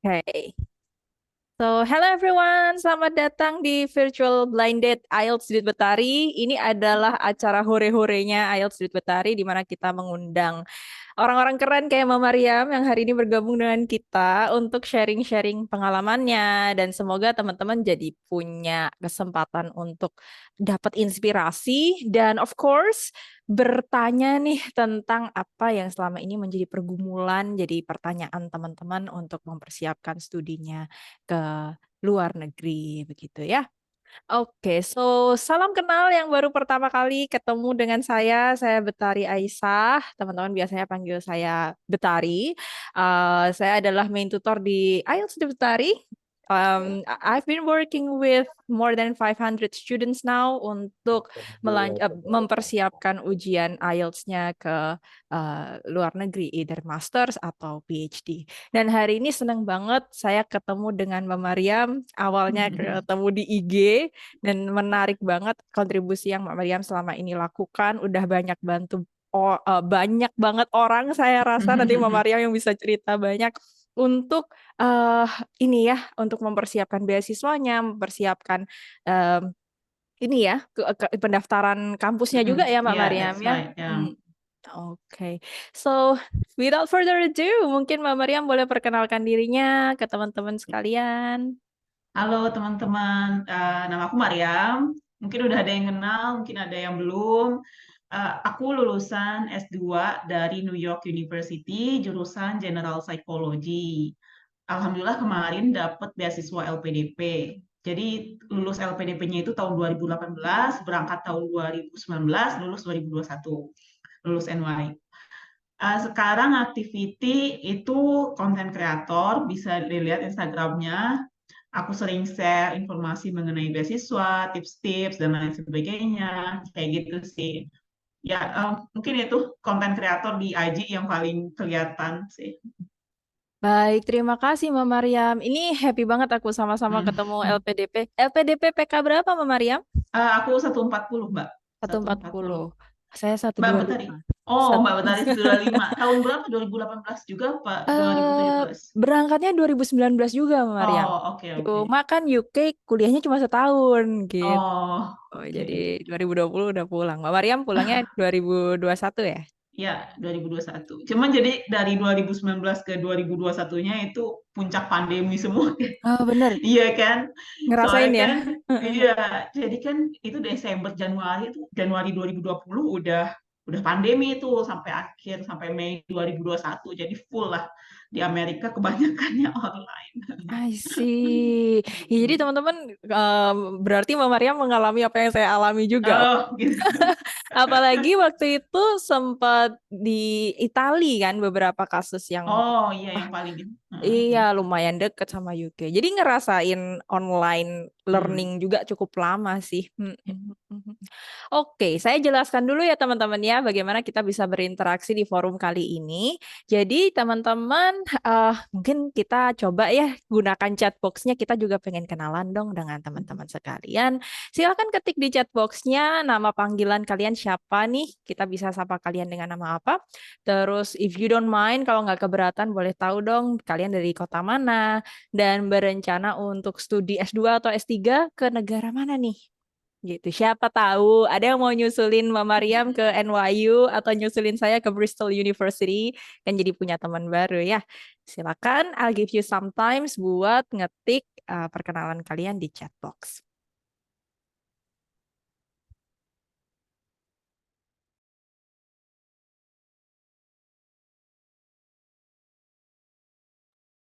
Okay. So, hello everyone, selamat datang di Virtual Blind Date IELTS Dut Betari. Ini adalah acara hore-horenya IELTS Dut Betari, di mana kita mengundang orang-orang keren kayak Mama Mariam yang hari ini bergabung dengan kita untuk sharing-sharing pengalamannya. Dan semoga teman-teman jadi punya kesempatan untuk dapat inspirasi dan of course bertanya nih tentang apa yang selama ini menjadi pergumulan, jadi pertanyaan teman-teman untuk mempersiapkan studinya ke luar negeri begitu ya. Oke, so salam kenal yang baru pertama kali ketemu dengan saya Betari Aisyah. Teman-teman biasanya panggil saya Betari. Saya adalah main tutor di IELTS di Betari. I've been working with more than 500 students now untuk mempersiapkan ujian IELTS-nya ke luar negeri, either Masters atau PhD. Dan hari ini senang banget saya ketemu dengan Mbak Mariam. Awalnya ketemu di IG dan menarik banget kontribusi yang Mbak Mariam selama ini lakukan. Udah banyak bantu banyak banget orang saya rasa nanti Mbak Mariam yang bisa cerita banyak untuk ini ya, untuk mempersiapkan beasiswanya, mempersiapkan ini ya pendaftaran kampusnya juga ya Mbak Yeah, Mariam that's ya. right. Yeah. Oke, so without further ado, mungkin Mbak Mariam boleh perkenalkan dirinya ke teman-teman sekalian. Halo teman-teman, nama aku Mariam. Mungkin udah ada yang kenal, mungkin ada yang belum. Aku lulusan S2 dari New York University, jurusan General Psychology. Alhamdulillah kemarin dapat beasiswa LPDP. Jadi lulus LPDP-nya itu tahun 2018, berangkat tahun 2019, lulus 2021, lulus NY. Sekarang activity itu konten kreator, bisa dilihat Instagramnya. Aku sering share informasi mengenai beasiswa, tips-tips, dan lain sebagainya. Kayak gitu sih. Ya, mungkin itu konten kreator di IG yang paling kelihatan sih. Baik, terima kasih Mbak Mariam. Ini happy banget aku sama-sama Hmm. ketemu LPDP. LPDP PK berapa Mbak Mariam? Aku 140, Mbak. 140. 140. Saya Mbak Betari. 125. Oh, Sat- Mbak Betari 125. Tahun berapa? 2018 juga, Pak? Eh, 2017. berangkatnya 2019 juga Mbak Mariam. Oh, oke, oke. Cuma kan UK kuliahnya cuma setahun gitu. Oh, Oh, jadi oke. 2020 udah pulang. Mbak Mariam pulangnya 2021 ya? Ya, 2021. Cuman jadi dari 2019 ke 2021-nya itu puncak pandemi semua. Oh, bener. Iya kan? Ngerasain Soalnya ya? kan, iya, jadi kan itu Desember Januari itu Januari 2020 udah pandemi itu sampai akhir sampai Mei 2021. Jadi full lah di Amerika kebanyakannya online. I see. Ya, jadi teman-teman berarti Mbak Mariam mengalami apa yang saya alami juga. Oh, gitu. Apalagi waktu itu sempat di Itali kan beberapa kasus yang Oh, iya wah, yang paling iya lumayan deket sama UK. Jadi ngerasain online learning hmm. juga cukup lama sih. Oke, saya jelaskan dulu ya teman-teman ya bagaimana kita bisa berinteraksi di forum kali ini. Jadi teman-teman mungkin kita coba ya gunakan chat box-nya. Kita juga pengen kenalan dong dengan teman-teman sekalian. Silakan ketik di chat box-nya nama panggilan kalian siapa nih. Kita bisa sapa kalian dengan nama apa. Terus if you don't mind kalau nggak keberatan boleh tahu dong kalian dari kota mana dan berencana untuk studi S2 atau S3 ke negara mana nih? Gitu. Siapa tahu ada yang mau nyusulin Mbak Mariam ke NYU atau nyusulin saya ke Bristol University kan jadi punya teman baru ya. Silakan, I'll give you some times buat ngetik perkenalan kalian di chat box.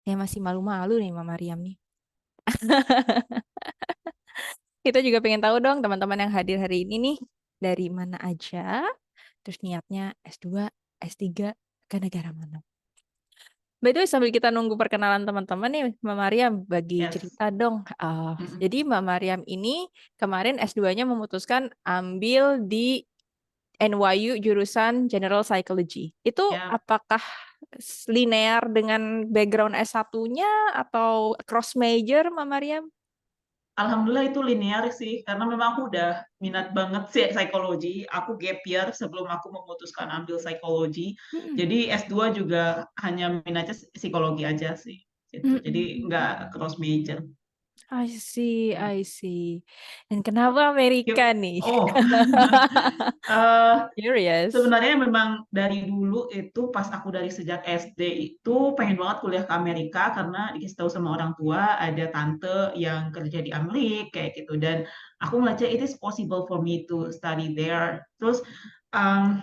Ya masih malu-malu nih Mbak Mariam nih. Kita juga pengen tahu dong teman-teman yang hadir hari ini nih dari mana aja, terus niatnya S2, S3 ke negara mana. By the way, sambil kita nunggu perkenalan teman-teman nih, Mbak Mariam bagi Yes. cerita dong. Jadi Mbak Mariam ini kemarin S2-nya memutuskan ambil di NYU jurusan General Psychology. Itu Ya. apakah linear dengan background S1-nya atau cross major, Mbak Mariam? Alhamdulillah itu linear sih, karena memang aku udah minat banget sih psikologi. Aku gap year sebelum aku memutuskan ambil psikologi. Hmm. Jadi S2 juga hanya minatnya psikologi aja sih. gitu. Mm, Jadi mm, mm, nggak mm. cross major. I see, I see. Dan kenapa Amerika Yuk. nih? Oh, eh, Curious. sebenarnya memang dari dulu itu pas aku dari sejak SD itu pengen banget kuliah ke Amerika karena dikasih tahu sama orang tua ada tante yang kerja di Amerika kayak gitu dan aku ngeliat it is possible for me to study there. Terus um,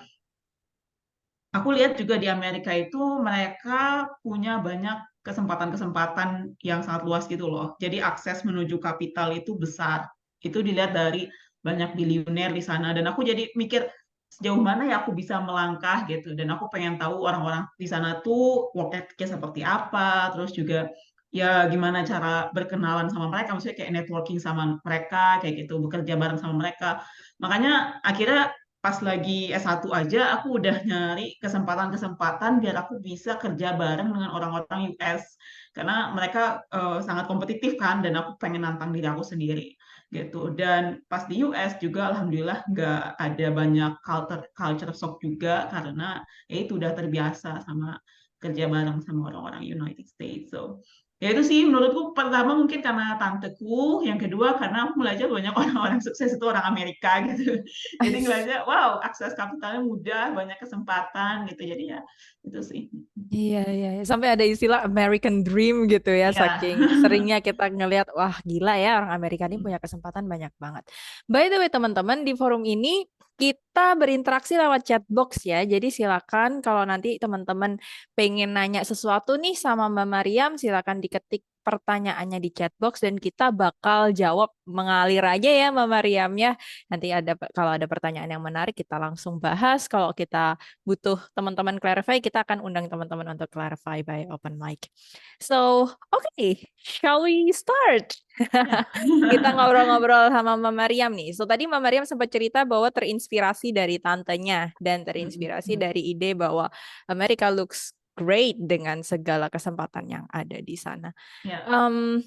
aku lihat juga di Amerika itu mereka punya banyak kesempatan-kesempatan yang sangat luas gitu loh. Jadi akses menuju kapital itu besar. Itu dilihat dari banyak biliuner di sana. Dan aku jadi mikir sejauh mana ya aku bisa melangkah gitu. Dan aku pengen tahu orang-orang di sana tuh work ethic-nya seperti apa. Terus juga ya gimana cara berkenalan sama mereka. Maksudnya kayak networking sama mereka, kayak gitu. Bekerja bareng sama mereka. Makanya akhirnya pas lagi S1 aja aku udah nyari kesempatan-kesempatan biar aku bisa kerja bareng dengan orang-orang US karena mereka sangat kompetitif kan dan aku pengen nantang diri aku sendiri gitu dan pas di US juga alhamdulillah nggak ada banyak culture culture shock juga karena ya itu udah terbiasa sama kerja bareng sama orang-orang United States so ya itu sih menurutku pertama mungkin karena tanteku yang kedua karena aku belajar banyak orang-orang sukses itu orang Amerika gitu jadi ngeliatnya, wow, akses kapitalnya mudah, banyak kesempatan gitu. Jadi ya itu sih. Iya, iya, iya. Sampai ada istilah American Dream gitu ya, Ya. saking seringnya kita ngelihat, wah gila ya orang Amerika ini punya kesempatan banyak banget. By the way teman-teman, di forum ini kita berinteraksi lewat chat box ya, jadi silakan kalau nanti teman-teman pengen nanya sesuatu nih sama Mbak Mariam, silakan diketik pertanyaannya di chat box dan kita bakal jawab mengalir aja ya Mbak Mariam ya. Nanti ada kalau ada pertanyaan yang menarik kita langsung bahas, kalau kita butuh teman-teman clarify, kita akan undang teman-teman untuk clarify by open mic. So, okay, shall we start? Ya. Kita ngobrol-ngobrol sama Mama Mariam nih. So, tadi Mama Mariam sempat cerita bahwa terinspirasi dari tantenya dan terinspirasi dari ide bahwa America looks great dengan segala kesempatan yang ada di sana. Ya. Um,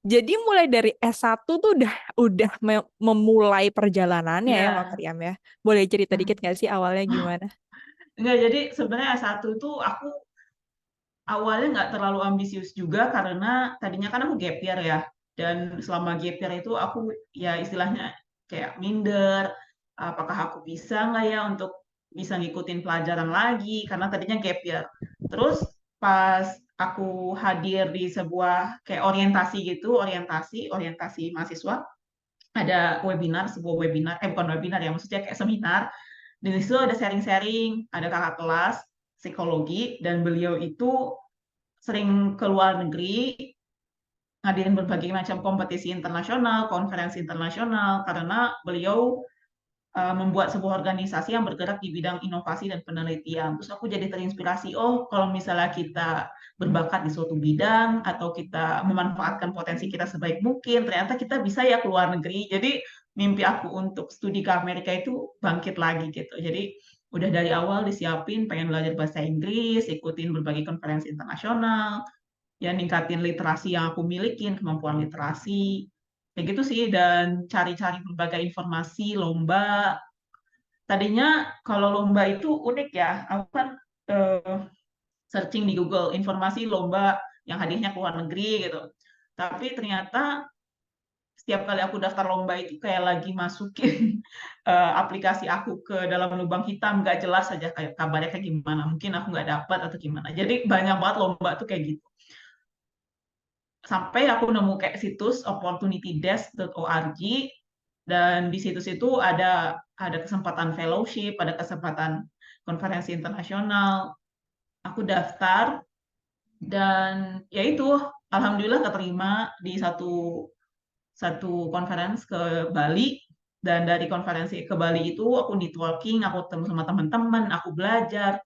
jadi mulai dari S1 tuh udah memulai perjalanannya ya, Mama Ya. Mariam ya. Boleh cerita dikit nggak sih awalnya gimana? Enggak, jadi sebenarnya S1 itu aku awalnya nggak terlalu ambisius juga karena tadinya kan aku gap year ya. Dan selama gap year itu aku ya istilahnya kayak minder, apakah aku bisa nggak ya untuk bisa ngikutin pelajaran lagi karena tadinya gap year. Terus pas aku hadir di sebuah kayak orientasi gitu, orientasi mahasiswa, ada webinar, sebuah webinar, bukan webinar ya, maksudnya kayak seminar. Di situ ada sharing-sharing, ada kakak kelas psikologi dan beliau itu sering ke luar negeri ngadirin berbagai macam kompetisi internasional, konferensi internasional, karena beliau membuat sebuah organisasi yang bergerak di bidang inovasi dan penelitian. Terus aku jadi terinspirasi, oh kalau misalnya kita berbakat di suatu bidang atau kita memanfaatkan potensi kita sebaik mungkin, ternyata kita bisa ya ke luar negeri. Jadi mimpi aku untuk studi ke Amerika itu bangkit lagi gitu. Jadi udah dari awal disiapin pengen belajar bahasa Inggris, ikutin berbagai konferensi internasional, ya ningkatin literasi yang aku milikin, kemampuan literasi, kayak gitu sih, dan cari-cari berbagai informasi, lomba. Tadinya kalau lomba itu unik ya, aku kan eh, searching di Google informasi lomba yang hadiahnya ke luar negeri gitu. Tapi ternyata setiap kali aku daftar lomba itu kayak lagi masukin aplikasi aku ke dalam lubang hitam, nggak jelas aja kayak kabarnya kayak gimana. Mungkin aku nggak dapat atau gimana. Jadi banyak banget lomba tuh kayak gitu. Sampai aku nemu kayak situs opportunitydesk.org dan di situs itu ada kesempatan fellowship, ada kesempatan konferensi internasional. Aku daftar dan ya itu alhamdulillah keterima di satu satu konferensi ke Bali dan dari konferensi ke Bali itu aku networking, aku ketemu sama teman-teman, aku belajar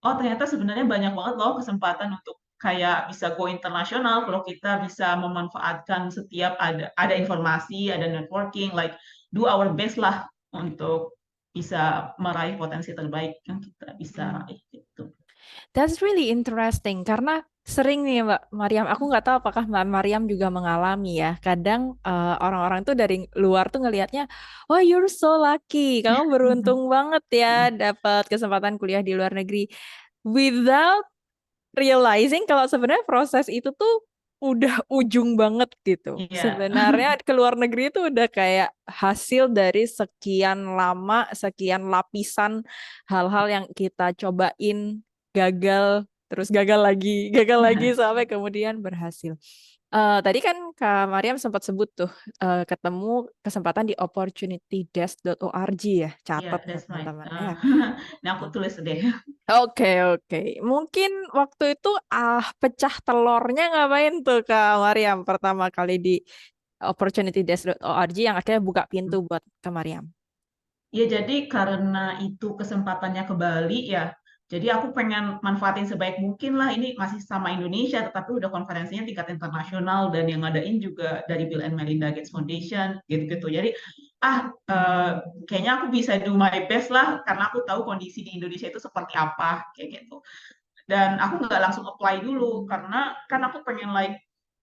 oh ternyata sebenarnya banyak banget loh kesempatan untuk kayak bisa go internasional kalau kita bisa memanfaatkan setiap ada informasi, ada networking, like do our best lah untuk bisa meraih potensi terbaik yang kita bisa raih gitu. That's really interesting karena sering nih Mbak Mariam, aku nggak tahu apakah Mbak Mariam juga mengalami ya. Kadang orang-orang tuh dari luar tuh ngelihatnya, oh you're so lucky, kamu beruntung banget ya dapat kesempatan kuliah di luar negeri. Without realizing kalau sebenarnya proses itu tuh udah ujung banget gitu. Iya. Sebenarnya ke luar negeri itu udah kayak hasil dari sekian lama, sekian lapisan hal-hal yang kita cobain, gagal, terus gagal lagi sampai kemudian berhasil. Tadi kan Kak Mariam sempat sebut tuh ketemu kesempatan di opportunitydesk.org ya, Iya, catat nih that's right. teman-teman ya. Nah, aku tulis deh. Oke, oke. Mungkin waktu itu pecah telurnya ngapain tuh Kak Mariam pertama kali di opportunitydesk.org yang akhirnya buka pintu buat Kak Mariam. Ya, jadi karena itu kesempatannya ke Bali ya, jadi aku pengen manfaatin sebaik mungkin lah. Ini masih sama Indonesia, tetapi udah konferensinya tingkat internasional dan yang ngadain juga dari Bill and Melinda Gates Foundation gitu-gitu. Jadi eh, kayaknya aku bisa do my best lah karena aku tahu kondisi di Indonesia itu seperti apa kayak gitu. Dan aku nggak langsung apply dulu karena kan aku pengen like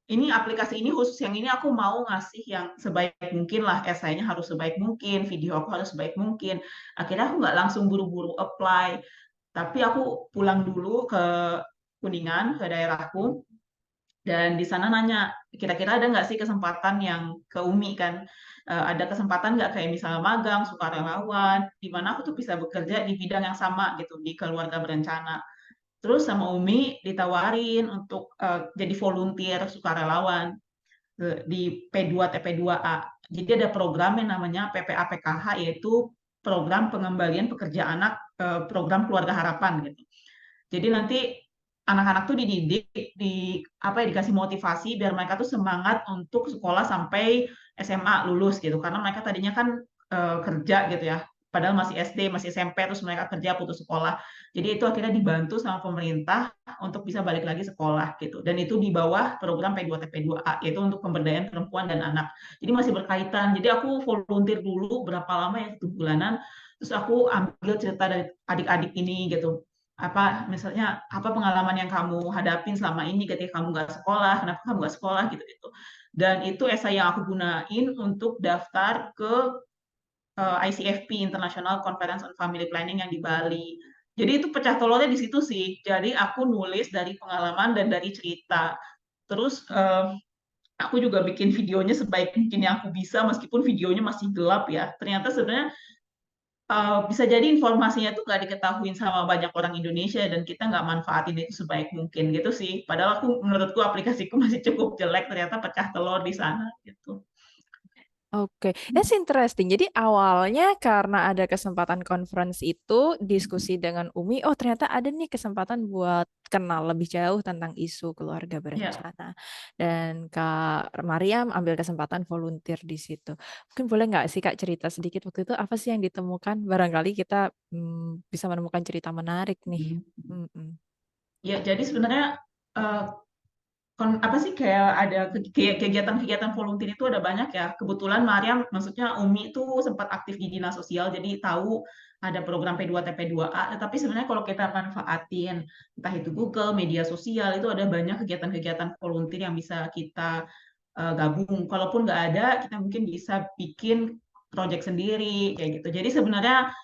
ini aplikasi ini khusus yang ini aku mau ngasih yang sebaik mungkin lah, esainya harus sebaik mungkin, video aku harus sebaik mungkin. Akhirnya aku nggak langsung buru-buru apply, tapi aku pulang dulu ke Kuningan, ke daerahku, dan di sana nanya, kira-kira ada nggak sih kesempatan yang ke UMI kan? Ada kesempatan nggak kayak misalnya magang, sukarelawan, di mana aku tuh bisa bekerja di bidang yang sama gitu, di keluarga berencana. Terus sama Umi ditawarin untuk jadi volunteer sukarelawan di P2 TP2A. Jadi ada program yang namanya PPAPKH, yaitu program pengembalian pekerja anak, program keluarga harapan gitu. Jadi nanti anak-anak tuh dididik, dikasih motivasi biar mereka tuh semangat untuk sekolah sampai SMA lulus gitu. Karena mereka tadinya kan kerja gitu ya. Padahal masih SD, masih SMP, terus mereka kerja putus sekolah. Jadi itu akhirnya dibantu sama pemerintah untuk bisa balik lagi sekolah gitu. Dan itu di bawah program P2TP2A, yaitu untuk pemberdayaan perempuan dan anak. Jadi masih berkaitan. Jadi aku volunteer dulu berapa lama ya, 1 bulanan. Terus aku ambil cerita dari adik-adik ini gitu, apa misalnya apa pengalaman yang kamu hadapin selama ini ketika kamu nggak sekolah, kenapa kamu nggak sekolah gitu gitu. Dan itu esai yang aku gunain untuk daftar ke ICFP, International Conference on Family Planning yang di Bali. Jadi itu pecah telurnya di situ sih. Jadi aku nulis dari pengalaman dan dari cerita. Terus aku juga bikin videonya sebaik mungkin yang aku bisa, meskipun videonya masih gelap ya. Ternyata sebenarnya bisa jadi informasinya tuh nggak diketahui sama banyak orang Indonesia dan kita nggak manfaatin itu sebaik mungkin gitu sih. Padahal menurutku aplikasiku masih cukup jelek, ternyata pecah telur di sana gitu. Oke, that's interesting. Jadi awalnya karena ada kesempatan conference itu, diskusi dengan Umi, oh ternyata ada nih kesempatan buat kenal lebih jauh tentang isu keluarga Ya, berencana. Dan Kak Mariam ambil kesempatan volunteer di situ. Mungkin boleh nggak sih Kak cerita sedikit waktu itu apa sih yang ditemukan? Barangkali kita bisa menemukan cerita menarik nih. Mm-mm. ya jadi sebenarnya eh, apa sih kayak ada kegiatan-kegiatan volunteer itu ada banyak ya. Kebetulan Mariam, maksudnya Umi itu sempat aktif di dinas sosial, jadi tahu ada program P2TP2A. Tapi sebenarnya kalau kita manfaatin entah itu Google, media sosial, itu ada banyak kegiatan-kegiatan volunteer yang bisa kita gabung. Kalaupun nggak ada, kita mungkin bisa bikin project sendiri kayak gitu. Jadi sebenarnya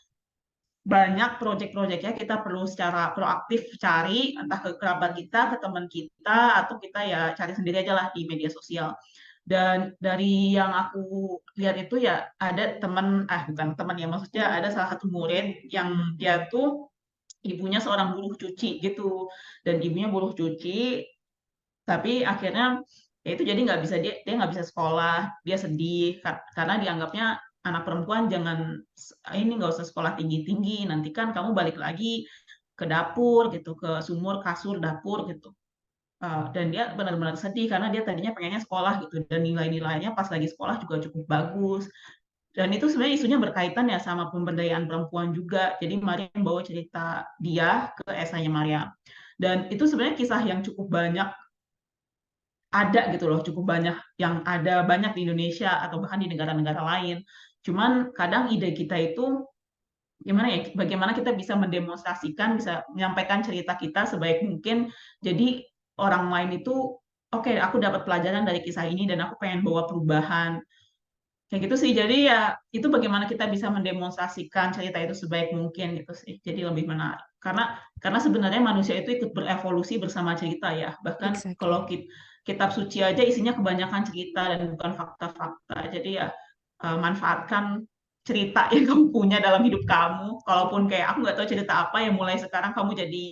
banyak proyek-proyeknya kita perlu secara proaktif cari, entah ke kerabat kita, ke teman kita, atau kita ya cari sendiri aja lah di media sosial. Dan dari yang aku lihat itu ya ada teman, bukan teman ya, maksudnya ada salah satu murid yang dia tuh ibunya seorang buruh cuci gitu, dan ibunya buruh cuci, tapi akhirnya ya itu jadi nggak bisa, dia nggak bisa sekolah, dia sedih karena dianggapnya anak perempuan jangan ini nggak usah sekolah tinggi-tinggi, nanti kan kamu balik lagi ke dapur gitu, ke sumur kasur dapur gitu. Dan dia benar-benar sedih karena dia tadinya pengennya sekolah gitu, dan nilai-nilainya pas lagi sekolah juga cukup bagus. Dan itu sebenarnya isunya berkaitan ya sama pemberdayaan perempuan juga. Jadi Mariam bawa cerita dia ke esainya Mariam. Dan itu sebenarnya kisah yang cukup banyak ada gitu loh, cukup banyak yang ada banyak di Indonesia atau bahkan di negara-negara lain. Cuman kadang ide kita itu gimana ya, bagaimana kita bisa mendemonstrasikan, bisa menyampaikan cerita kita sebaik mungkin. Jadi orang lain itu, oke, aku dapat pelajaran dari kisah ini dan aku pengen bawa perubahan. Kayak gitu sih. Jadi ya itu bagaimana kita bisa mendemonstrasikan cerita itu sebaik mungkin gitu sih. Jadi lebih menarik. Karena sebenarnya manusia itu ikut berevolusi bersama cerita ya. Bahkan kalau Exactly. kitab suci aja isinya kebanyakan cerita dan bukan fakta-fakta. Jadi ya manfaatkan cerita yang kamu punya dalam hidup kamu. Kalaupun kayak aku nggak tahu cerita apa ya, mulai sekarang kamu jadi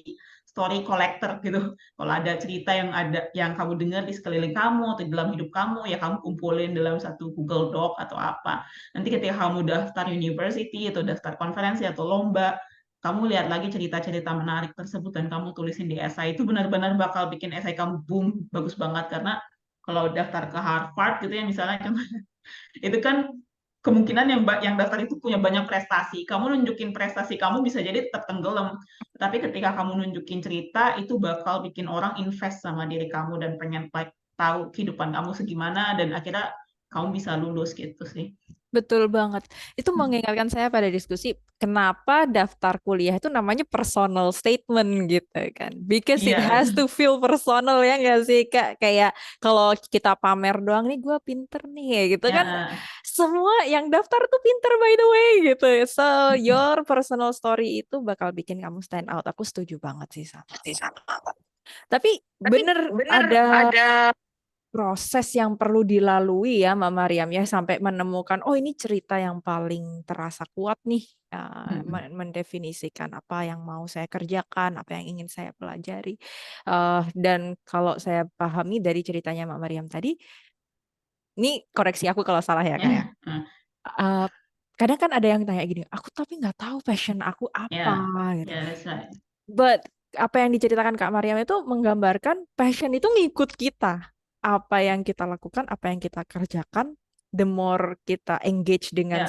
story collector gitu. Kalau ada cerita yang kamu dengar di sekeliling kamu atau di dalam hidup kamu, ya kamu kumpulin dalam satu Google Doc atau apa. Nanti ketika kamu daftar university atau daftar konferensi atau lomba, kamu lihat lagi cerita-cerita menarik tersebut dan kamu tulisin di esai, itu benar-benar bakal bikin esai kamu boom, bagus banget. Karena kalau daftar ke Harvard gitu ya misalnya, itu kan kemungkinan yang daftar itu punya banyak prestasi. Kamu nunjukin prestasi kamu bisa jadi tetap tenggelam. Tapi ketika kamu nunjukin cerita, itu bakal bikin orang invest sama diri kamu dan pengen like, tahu kehidupan kamu segimana dan akhirnya kamu bisa lulus gitu sih. Betul banget. Itu mengingatkan saya pada diskusi kenapa daftar kuliah itu namanya personal statement gitu kan. Because it Iya, has to feel personal ya nggak sih Kak? Kayak kalau kita pamer doang nih gue pinter nih ya gitu kan. ya, Semua yang daftar tuh pinter by the way gitu. So your personal story itu bakal bikin kamu stand out. Aku setuju banget sih sama. Tapi tapi bener bener ada ada. proses yang perlu dilalui ya Mbak Mariam ya sampai menemukan oh ini cerita yang paling terasa kuat nih mendefinisikan apa yang mau saya kerjakan, apa yang ingin saya pelajari. Dan kalau saya pahami dari ceritanya Mbak Mariam tadi, ini koreksi aku kalau salah ya Kak ya. Ya, Eh, Kadang kan ada yang tanya gini, aku tapi nggak tahu passion aku apa ya, gitu. ya, that's right. But apa yang diceritakan Kak Mariam itu menggambarkan passion itu ngikut kita. Apa yang kita lakukan, apa yang kita kerjakan, the more kita engage Ya,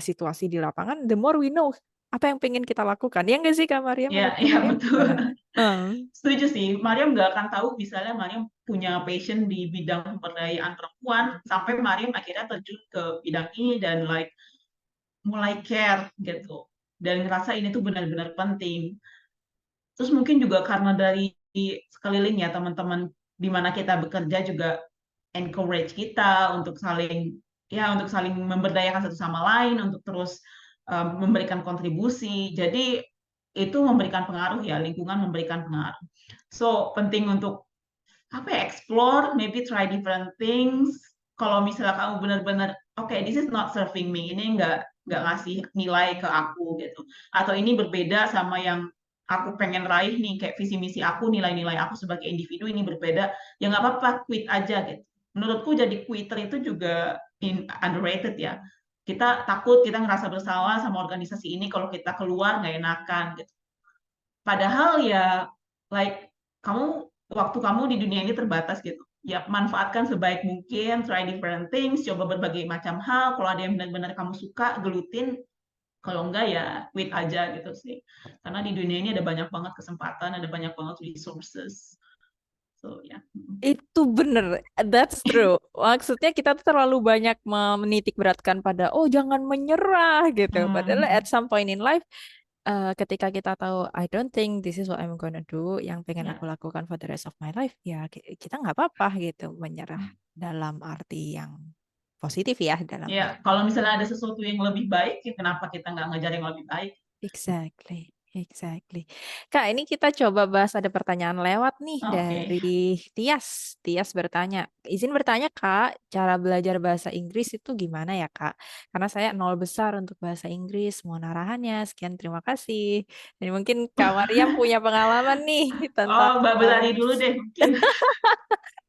situasi di lapangan, the more we know apa yang pengen kita lakukan. Ya nggak sih Kak Mariam? ya, Menurut Kak ya, Mariam betul. gimana? Hmm. Setuju sih, Mariam nggak akan tahu misalnya Mariam punya passion di bidang pemberdayaan perempuan sampai Mariam akhirnya terjun ke bidang ini dan like mulai care gitu dan ngerasa ini tuh benar-benar penting. Terus mungkin juga karena dari sekeliling ya teman-teman di mana kita bekerja juga encourage kita untuk saling memberdayakan satu sama lain untuk terus memberikan kontribusi. Jadi itu memberikan pengaruh ya, lingkungan memberikan pengaruh. So penting untuk apa ya, explore, maybe try different things. Kalau misalnya kamu benar-benar, okay, this is not serving me, ini nggak ngasih nilai ke aku gitu. Atau ini berbeda sama yang aku pengen raih nih, kayak visi misi aku, nilai-nilai aku sebagai individu ini berbeda, ya nggak apa-apa, quit aja gitu. Menurutku jadi quitter itu juga underrated ya. Kita takut, kita ngerasa bersalah sama organisasi ini kalau kita keluar nggak enakan gitu. Padahal ya, like kamu waktu kamu di dunia ini terbatas gitu. Ya manfaatkan sebaik mungkin, try different things, coba berbagai macam hal. Kalau ada yang benar-benar kamu suka, gelutin. Kalau enggak ya quit aja gitu sih. Karena di dunia ini ada banyak banget kesempatan, ada banyak banget resources. So ya. Yeah. Itu bener, that's true. Maksudnya kita tuh terlalu banyak menitik beratkan pada, oh jangan menyerah gitu. Padahal at Hmm, some point in life, ketika kita tahu, I don't think this is what I'm gonna do, yang pengen aku ya. lakukan for the rest of my life, ya kita nggak apa-apa gitu menyerah dalam arti yang positif ya dalam Ya, arti. kalau misalnya ada sesuatu yang lebih baik, ya kenapa kita nggak ngejar yang lebih baik? Exactly, exactly. Kak, ini kita coba bahas ada pertanyaan lewat nih Oke. dari Tias. Tias bertanya, izin bertanya Kak, cara belajar bahasa Inggris itu gimana ya Kak? Karena saya nol besar untuk bahasa Inggris, mohon arahannya. Sekian, terima kasih. Dan mungkin Kak Mariam punya pengalaman nih Oh, tentang Mbak Betari dulu deh mungkin.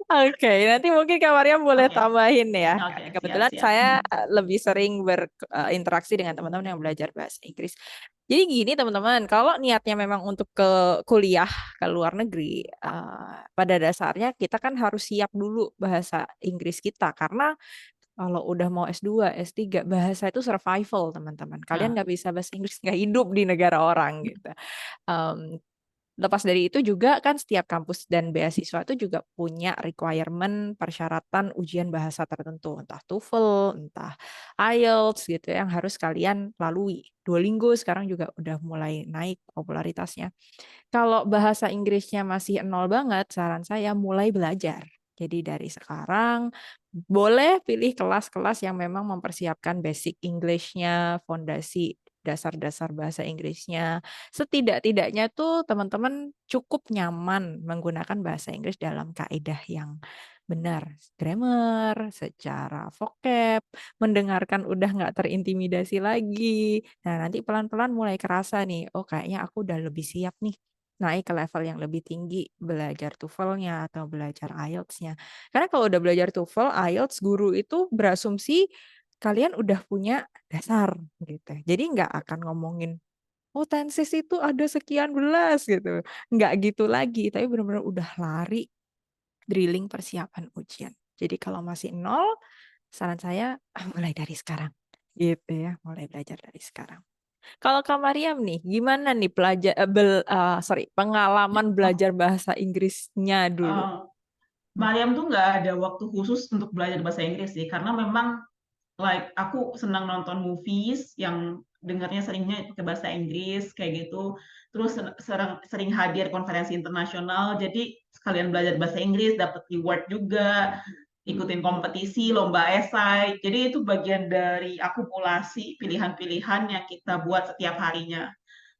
Oke, nanti mungkin Kak Maria boleh Oke, tambahin ya. oke, Kebetulan siap-siap. saya lebih sering berinteraksi dengan teman-teman yang belajar bahasa Inggris. Jadi gini teman-teman, kalau niatnya memang untuk ke kuliah ke luar negeri, pada dasarnya kita kan harus siap dulu bahasa Inggris kita. Karena kalau udah mau S2, S3, bahasa itu survival teman-teman. Kalian Nah, nggak bisa bahasa Inggris, nggak hidup di negara orang gitu. Em, Lepas dari itu juga kan setiap kampus dan beasiswa itu juga punya requirement persyaratan ujian bahasa tertentu, entah TOEFL, entah IELTS gitu yang harus kalian lalui. Duolingo sekarang juga udah mulai naik popularitasnya. Kalau bahasa Inggrisnya masih nol banget, saran saya mulai belajar. Jadi dari sekarang boleh pilih kelas-kelas yang memang mempersiapkan basic English-nya, fondasi dasar-dasar bahasa Inggrisnya. Setidak-tidaknya tuh teman-teman cukup nyaman menggunakan bahasa Inggris dalam kaidah yang benar, grammar, secara vocab, mendengarkan udah nggak terintimidasi lagi. Nah, nanti pelan-pelan mulai kerasa nih, oh kayaknya aku udah lebih siap nih naik ke level yang lebih tinggi, belajar TOEFL-nya atau belajar IELTS-nya. Karena kalau udah belajar TOEFL, IELTS, guru itu berasumsi kalian udah punya dasar gitu. Jadi nggak akan ngomongin, oh tenses itu ada sekian belas gitu. Nggak gitu lagi, tapi benar-benar udah lari drilling persiapan ujian. Jadi kalau masih nol, saran saya mulai dari sekarang. Gitu ya, mulai belajar dari sekarang. Kalau Kak Mariam nih, gimana nih pengalaman belajar bahasa Inggrisnya dulu? Uh, Mariam tuh nggak ada waktu khusus untuk belajar bahasa Inggris sih, karena memang aku senang nonton movies yang dengarnya seringnya pakai bahasa Inggris kayak gitu. Terus sering hadir konferensi internasional, jadi sekalian belajar bahasa Inggris, dapat reward juga, ikutin kompetisi, lomba esai. Jadi itu bagian dari akumulasi pilihan-pilihan yang kita buat setiap harinya,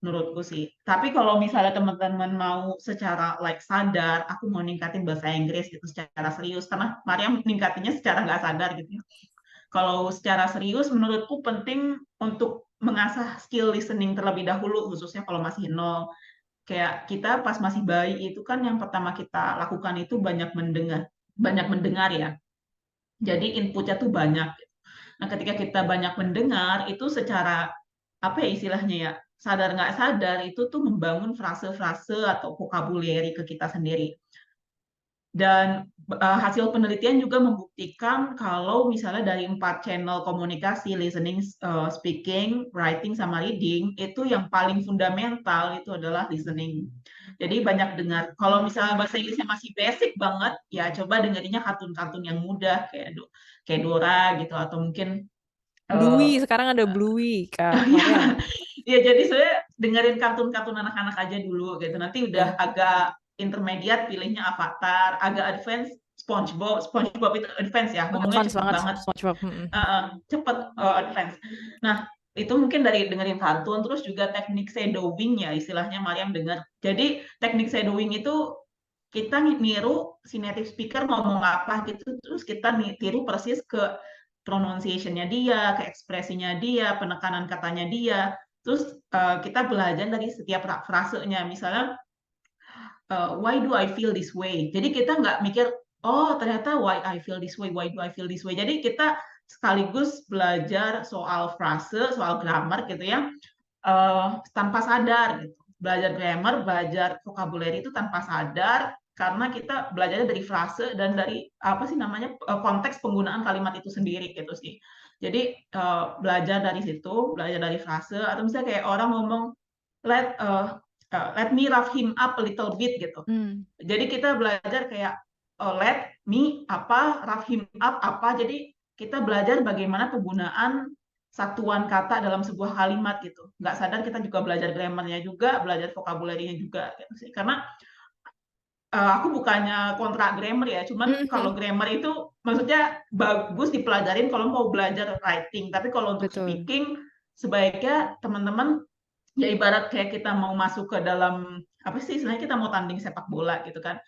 menurutku sih. Tapi kalau misalnya teman-teman mau secara sadar, aku mau ningkatin bahasa Inggris gitu secara serius, karena Maria ningkatinnya secara nggak sadar gitu ya. Kalau secara serius, menurutku penting untuk mengasah skill listening terlebih dahulu, khususnya kalau masih nol. Kayak kita pas masih bayi itu kan yang pertama kita lakukan itu banyak mendengar ya. Jadi inputnya tuh banyak. Nah, ketika kita banyak mendengar, itu secara apa ya istilahnya ya, sadar nggak sadar itu tuh membangun frase-frase atau vocabulary ke kita sendiri. Dan hasil penelitian juga membuktikan kalau misalnya dari 4 channel komunikasi, listening, speaking, writing, sama reading, itu yang paling fundamental itu adalah listening. Jadi banyak dengar. Kalau misalnya bahasa Inggrisnya masih basic banget, ya coba dengerinnya kartun-kartun yang mudah kayak Dora gitu, atau mungkin Bluey, uh, sekarang ada Bluey, Kak ya, Mariam. ya jadi saya dengerin kartun-kartun anak-anak aja dulu gitu. Nanti udah Betul. agak intermediate pilihnya Avatar, agak advance SpongeBob. SpongeBob itu advance ya, ngomongnya Advance cepet banget banget, SpongeBob. cepet advance. Nah, itu mungkin dari dengerin kartun, terus juga teknik shadowing ya istilahnya Mariam dengar. Jadi teknik shadowing itu kita niru si native speaker ngomong apa gitu, terus kita tiru persis ke pronunciation-nya dia, ke ekspresinya dia, penekanan katanya dia. Terus kita belajar dari setiap frasenya. Misalnya, why do I feel this way? Jadi kita nggak mikir, oh ternyata why I feel this way, why do I feel this way. Jadi kita sekaligus belajar soal frase, soal grammar gitu ya, tanpa sadar gitu. Belajar grammar, belajar vocabulary itu tanpa sadar karena kita belajarnya dari frase dan dari apa sih namanya konteks penggunaan kalimat itu sendiri gitu sih. Jadi belajar dari situ, belajar dari frase atau misalnya kayak orang ngomong let me rough him up a little bit gitu. Hmm. Jadi kita belajar kayak let me apa, rough him up apa. Jadi kita belajar bagaimana penggunaan satuan kata dalam sebuah kalimat gitu. Nggak sadar kita juga belajar grammarnya juga, belajar vocabulary-nya juga gitu sih. Karena aku bukannya kontra grammar ya, cuman kalau Mhm. grammar itu maksudnya bagus dipelajarin kalau mau belajar writing. Tapi kalau untuk Betul. speaking, sebaiknya teman-teman ya ibarat kayak kita mau masuk ke dalam apa sih istilahnya kita mau tanding sepak bola gitu kan.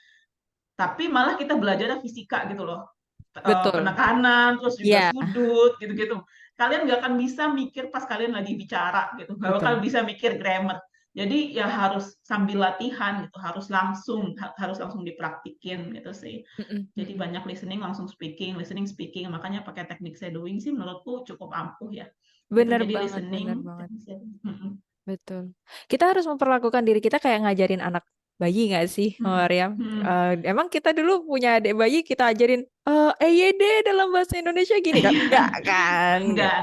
Tapi malah kita belajar fisika gitu loh. Betul. Penekanan, terus juga Iya, sudut gitu-gitu. Kalian nggak akan bisa mikir pas kalian lagi bicara gitu. Nggak bakal betul. bisa mikir grammar. Jadi ya harus sambil latihan gitu, harus langsung dipraktikin gitu sih. Mhm, Jadi mhm. banyak listening langsung speaking, listening speaking. Makanya pakai teknik shadowing sih menurutku cukup ampuh ya. Itu Bener jadi banget, bener listening, banget. teknik shadowing. Betul. Kita harus memperlakukan diri kita kayak ngajarin anak bayi nggak sih, Mm-mm. Mariam? Mm-mm. Emang kita dulu punya adik bayi, kita ajarin EYD dalam bahasa Indonesia gini kan? Enggak kan, gitu. Enggak.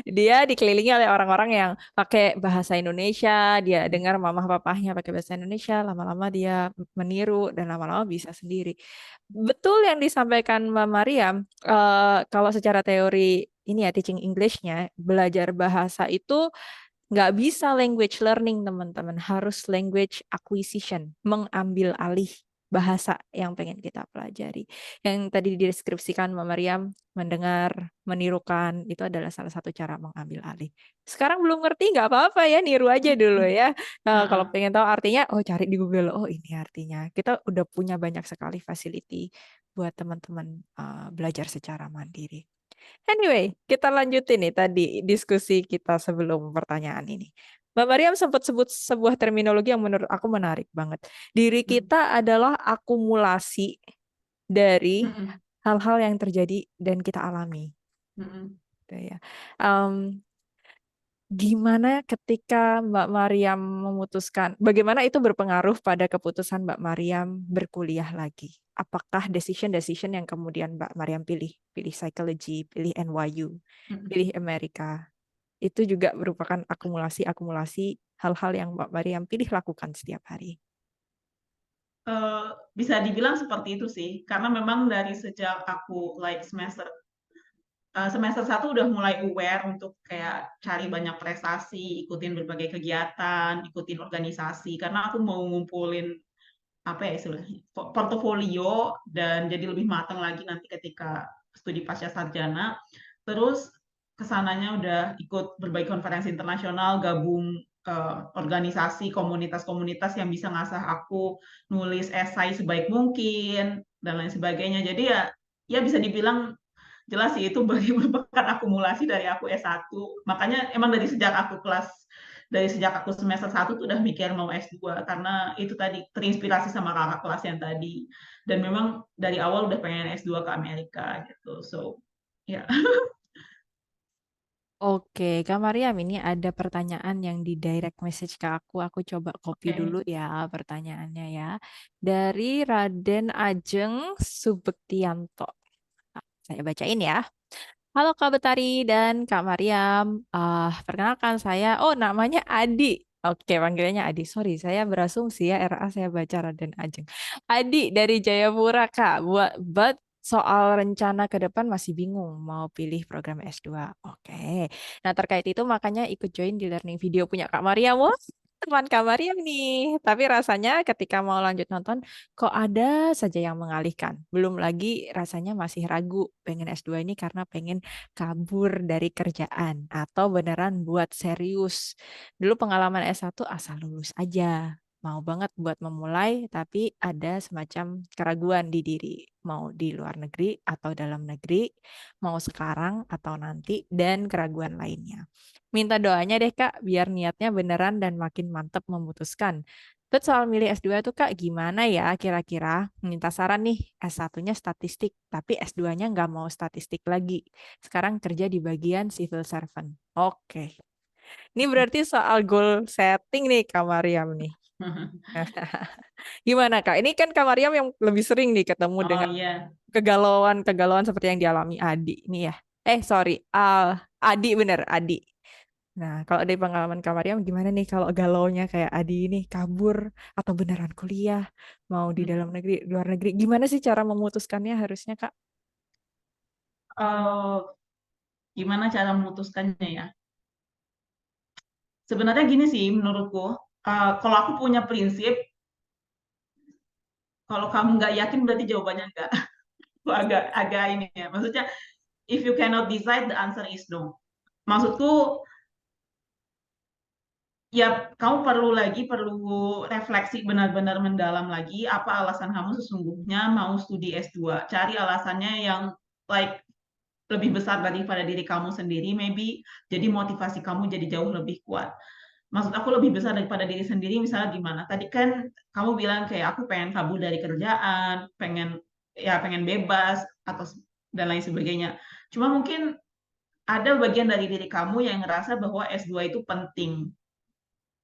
Dia dikelilingi oleh orang-orang yang pakai bahasa Indonesia, dia dengar mamah papahnya pakai bahasa Indonesia, lama-lama dia meniru dan lama-lama bisa sendiri. Betul yang disampaikan Mbak Mariam, kalau secara teori ini ya teaching English-nya, belajar bahasa itu nggak bisa language learning, teman-teman. Harus language acquisition, mengambil alih. bahasa yang pengen kita pelajari. Yang tadi dideskripsikan Mbak Mariam, mendengar, menirukan, itu adalah salah satu cara mengambil alih. Sekarang belum ngerti, nggak apa-apa ya, niru aja dulu ya. Kalau Heeh. pengen tahu artinya, oh cari di Google, oh ini artinya. Kita udah punya banyak sekali facility buat teman-teman belajar secara mandiri. Anyway, kita lanjutin nih tadi diskusi kita sebelum pertanyaan ini. Mbak Mariam sempat sebut sebuah terminologi yang menurut aku menarik banget. Diri Mm, kita adalah akumulasi dari mm, hal-hal yang terjadi dan kita alami. mm. Gitu ya. Em, Gimana ketika Mbak Mariam memutuskan, bagaimana itu berpengaruh pada keputusan Mbak Mariam berkuliah lagi? Apakah decision-decision yang kemudian Mbak Mariam pilih, pilih psychology, pilih NYU, Mm. pilih Amerika, itu juga merupakan akumulasi-akumulasi hal-hal yang Mbak Mariam pilih lakukan setiap hari? Eh, Bisa dibilang seperti itu sih, karena memang dari sejak aku like semester 1 udah mulai aware untuk kayak cari banyak prestasi, ikutin berbagai kegiatan, ikutin organisasi, karena aku mau ngumpulin apa ya istilahnya portofolio dan jadi lebih matang lagi nanti ketika studi pasca sarjana. Terus kesananya udah ikut berbagai konferensi internasional, gabung organisasi komunitas-komunitas yang bisa ngasah aku nulis esai sebaik mungkin dan lain sebagainya. Jadi ya bisa dibilang jelas sih itu bagi merupakan akumulasi dari aku S1. Makanya emang dari sejak aku semester 1 tuh udah mikir mau S2 karena itu tadi terinspirasi sama kakak kelas yang tadi. Dan memang dari awal udah pengen S2 ke Amerika gitu. So, ya. Oke, Kak Mariam, ini ada pertanyaan yang di direct message ke aku. Aku coba copy dulu Oke. ya pertanyaannya ya. Dari Raden Ajeng Subektianto. Nah, saya bacain ya. Halo Kak Betari dan Kak Mariam. Perkenalkan saya, oh namanya Adi. Oke, panggilannya Adi. Sorry, saya berasumsi ya RA saya baca Raden Ajeng. Adi dari Jayapura, Kak. Buat soal rencana ke depan masih bingung mau pilih program S2. Oke. Nah, terkait itu makanya ikut join di learning video punya Kak Mariam. Wah, teman Kak Mariam nih. Tapi rasanya ketika mau lanjut nonton kok ada saja yang mengalihkan. Belum lagi rasanya masih ragu pengen S2 ini karena pengen kabur dari kerjaan atau beneran buat serius. Dulu pengalaman S1 asal lulus aja. Mau banget buat memulai, tapi ada semacam keraguan di diri. Mau di luar negeri atau dalam negeri, mau sekarang atau nanti, dan keraguan lainnya. Minta doanya deh Kak, biar niatnya beneran dan makin mantep memutuskan. Terus soal milih S2 tuh Kak, gimana ya kira-kira? Minta saran nih, S1-nya statistik, tapi S2-nya nggak mau statistik lagi. Sekarang kerja di bagian civil servant. Oke. Ini berarti soal goal setting nih Kak Mariam nih. Gimana Kak? Ini kan Kak Mariam yang lebih sering nih ketemu Oh dengan iya. kegalauan-kegalauan seperti yang dialami Adi nih ya. Sorry, Adi bener, Adi. Nah, kalau dari pengalaman Kak Mariam gimana nih kalau galaunya kayak Adi ini kabur atau beneran kuliah, mau di dalam negeri, luar negeri, gimana sih cara memutuskannya harusnya Kak? Eh, Gimana cara memutuskannya ya? Sebenarnya gini sih menurutku, kalau aku punya prinsip, kalau kamu nggak yakin berarti jawabannya enggak. Aku agak agak ini ya. Maksudnya if you cannot decide, the answer is no. Maksudku, ya kamu perlu refleksi benar-benar mendalam lagi apa alasan kamu sesungguhnya mau studi S2. Cari alasannya yang like lebih besar daripada diri kamu sendiri, maybe jadi motivasi kamu jadi jauh lebih kuat. Maksud aku lebih besar daripada diri sendiri, misalnya gimana? Tadi kan kamu bilang kayak aku pengen kabur dari kerjaan, pengen bebas atau dan lain sebagainya. Cuma mungkin ada bagian dari diri kamu yang ngerasa bahwa S2 itu penting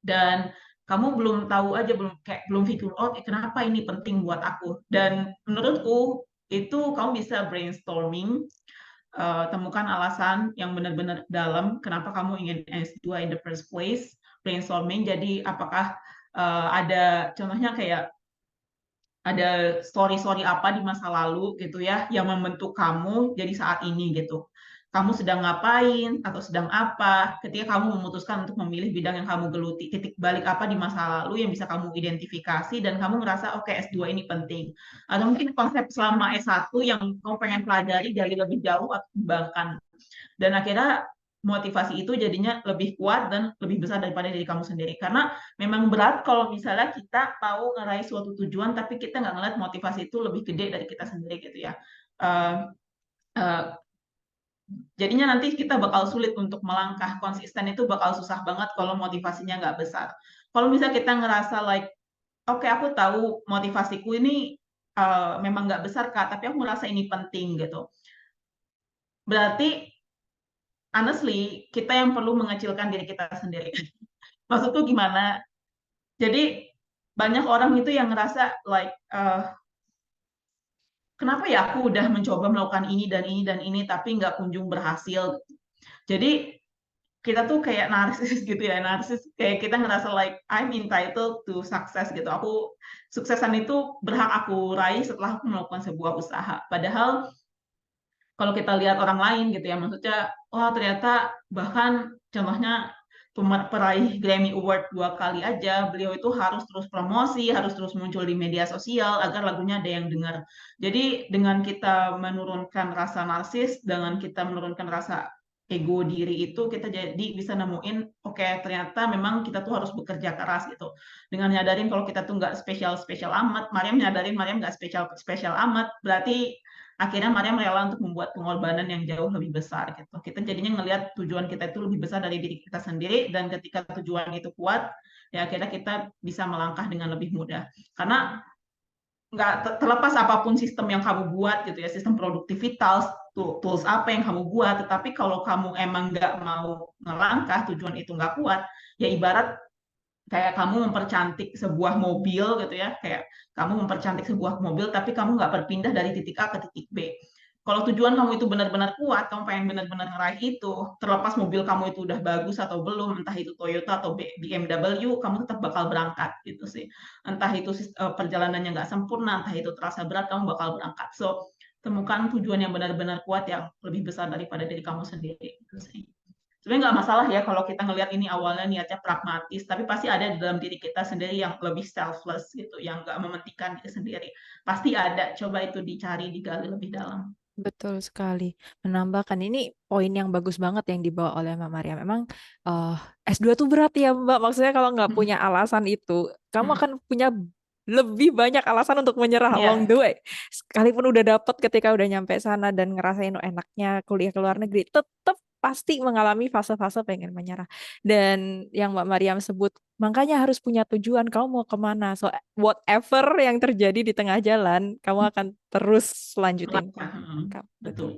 dan kamu belum tahu aja belum figure out kenapa ini penting buat aku. Dan menurutku itu kamu bisa brainstorming, temukan alasan yang benar-benar dalam kenapa kamu ingin S2 in the first place. Brainstorming, jadi apakah ada contohnya kayak ada story-story apa di masa lalu gitu ya yang membentuk kamu jadi saat ini gitu. kamu sedang ngapain atau sedang apa ketika kamu memutuskan untuk memilih bidang yang kamu geluti, titik balik apa di masa lalu yang bisa kamu identifikasi dan kamu ngerasa oke, S2 ini penting. Atau mungkin konsep selama S1 yang kamu pengen pelajari dari lebih jauh atau kembangkan. Dan akhirnya motivasi itu jadinya lebih kuat dan lebih besar daripada diri kamu sendiri. Karena memang berat kalau misalnya kita tahu ngeraih suatu tujuan, tapi kita nggak ngeliat motivasi itu lebih gede dari kita sendiri gitu ya. Uh, uh, Jadinya nanti kita bakal sulit untuk melangkah konsisten, itu bakal susah banget kalau motivasinya nggak besar. Kalau misalnya kita ngerasa like, oke, aku tahu motivasiku ini memang nggak besar Kak, tapi aku merasa ini penting gitu. Berarti honestly, kita yang perlu mengecilkan diri kita sendiri. Maksudku gimana? Jadi banyak orang itu yang ngerasa like, kenapa ya aku udah mencoba melakukan ini dan ini dan ini, tapi nggak kunjung berhasil. Jadi kita tuh kayak narsis gitu ya, narsis kayak kita ngerasa like I'm entitled to success gitu. Aku suksesan itu berhak aku raih setelah aku melakukan sebuah usaha. Padahal kalau kita lihat orang lain gitu ya, maksudnya, wah ternyata bahkan contohnya peraih Grammy Award 2 kali aja, beliau itu harus terus promosi, harus terus muncul di media sosial agar lagunya ada yang dengar. Jadi dengan kita menurunkan rasa narsis, dengan kita menurunkan rasa ego diri itu, kita jadi bisa nemuin, oke, ternyata memang kita tuh harus bekerja keras gitu. Dengan nyadarin kalau kita tuh nggak spesial-spesial amat, Mariam nyadarin Mariam nggak spesial-spesial amat, berarti akhirnya Mariam rela untuk membuat pengorbanan yang jauh lebih besar gitu. Kita jadinya ngelihat tujuan kita itu lebih besar dari diri kita sendiri, dan ketika tujuan itu kuat, ya akhirnya kita bisa melangkah dengan lebih mudah. Karena nggak terlepas apapun sistem yang kamu buat gitu ya, sistem produktivitas, tools apa yang kamu buat, tetapi kalau kamu emang nggak mau ngelangkah, tujuan itu nggak kuat, ya ibarat kayak kamu mempercantik sebuah mobil gitu ya, kayak kamu mempercantik sebuah mobil tapi kamu nggak berpindah dari titik A ke titik B. Kalau tujuan kamu itu benar-benar kuat, kamu pengen benar-benar ngeraih itu, terlepas mobil kamu itu udah bagus atau belum, entah itu Toyota atau BMW, kamu tetap bakal berangkat gitu sih. Entah itu perjalanannya nggak sempurna, entah itu terasa berat, kamu bakal berangkat. So, temukan tujuan yang benar-benar kuat yang lebih besar daripada diri kamu sendiri gitu sih. Sebenarnya nggak masalah ya kalau kita ngelihat ini awalnya niatnya pragmatis, tapi pasti ada di dalam diri kita sendiri yang lebih selfless gitu, yang nggak mementingkan diri sendiri. Pasti ada, coba itu dicari, digali lebih dalam. Betul sekali. Menambahkan ini poin yang bagus banget yang dibawa oleh Mbak Maria. Memang eh, S2 tuh berat ya Mbak. Maksudnya kalau nggak punya alasan itu, kamu akan punya lebih banyak alasan untuk menyerah along Iya, the way. Sekalipun udah dapet ketika udah nyampe sana dan ngerasain enaknya kuliah ke luar negeri, tetap pasti mengalami fase-fase pengen menyerah. Dan yang Mbak Mariam sebut, makanya harus punya tujuan, kamu mau kemana. So, whatever yang terjadi di tengah jalan, kamu akan terus lanjutin. melangkah. Betul. Betul.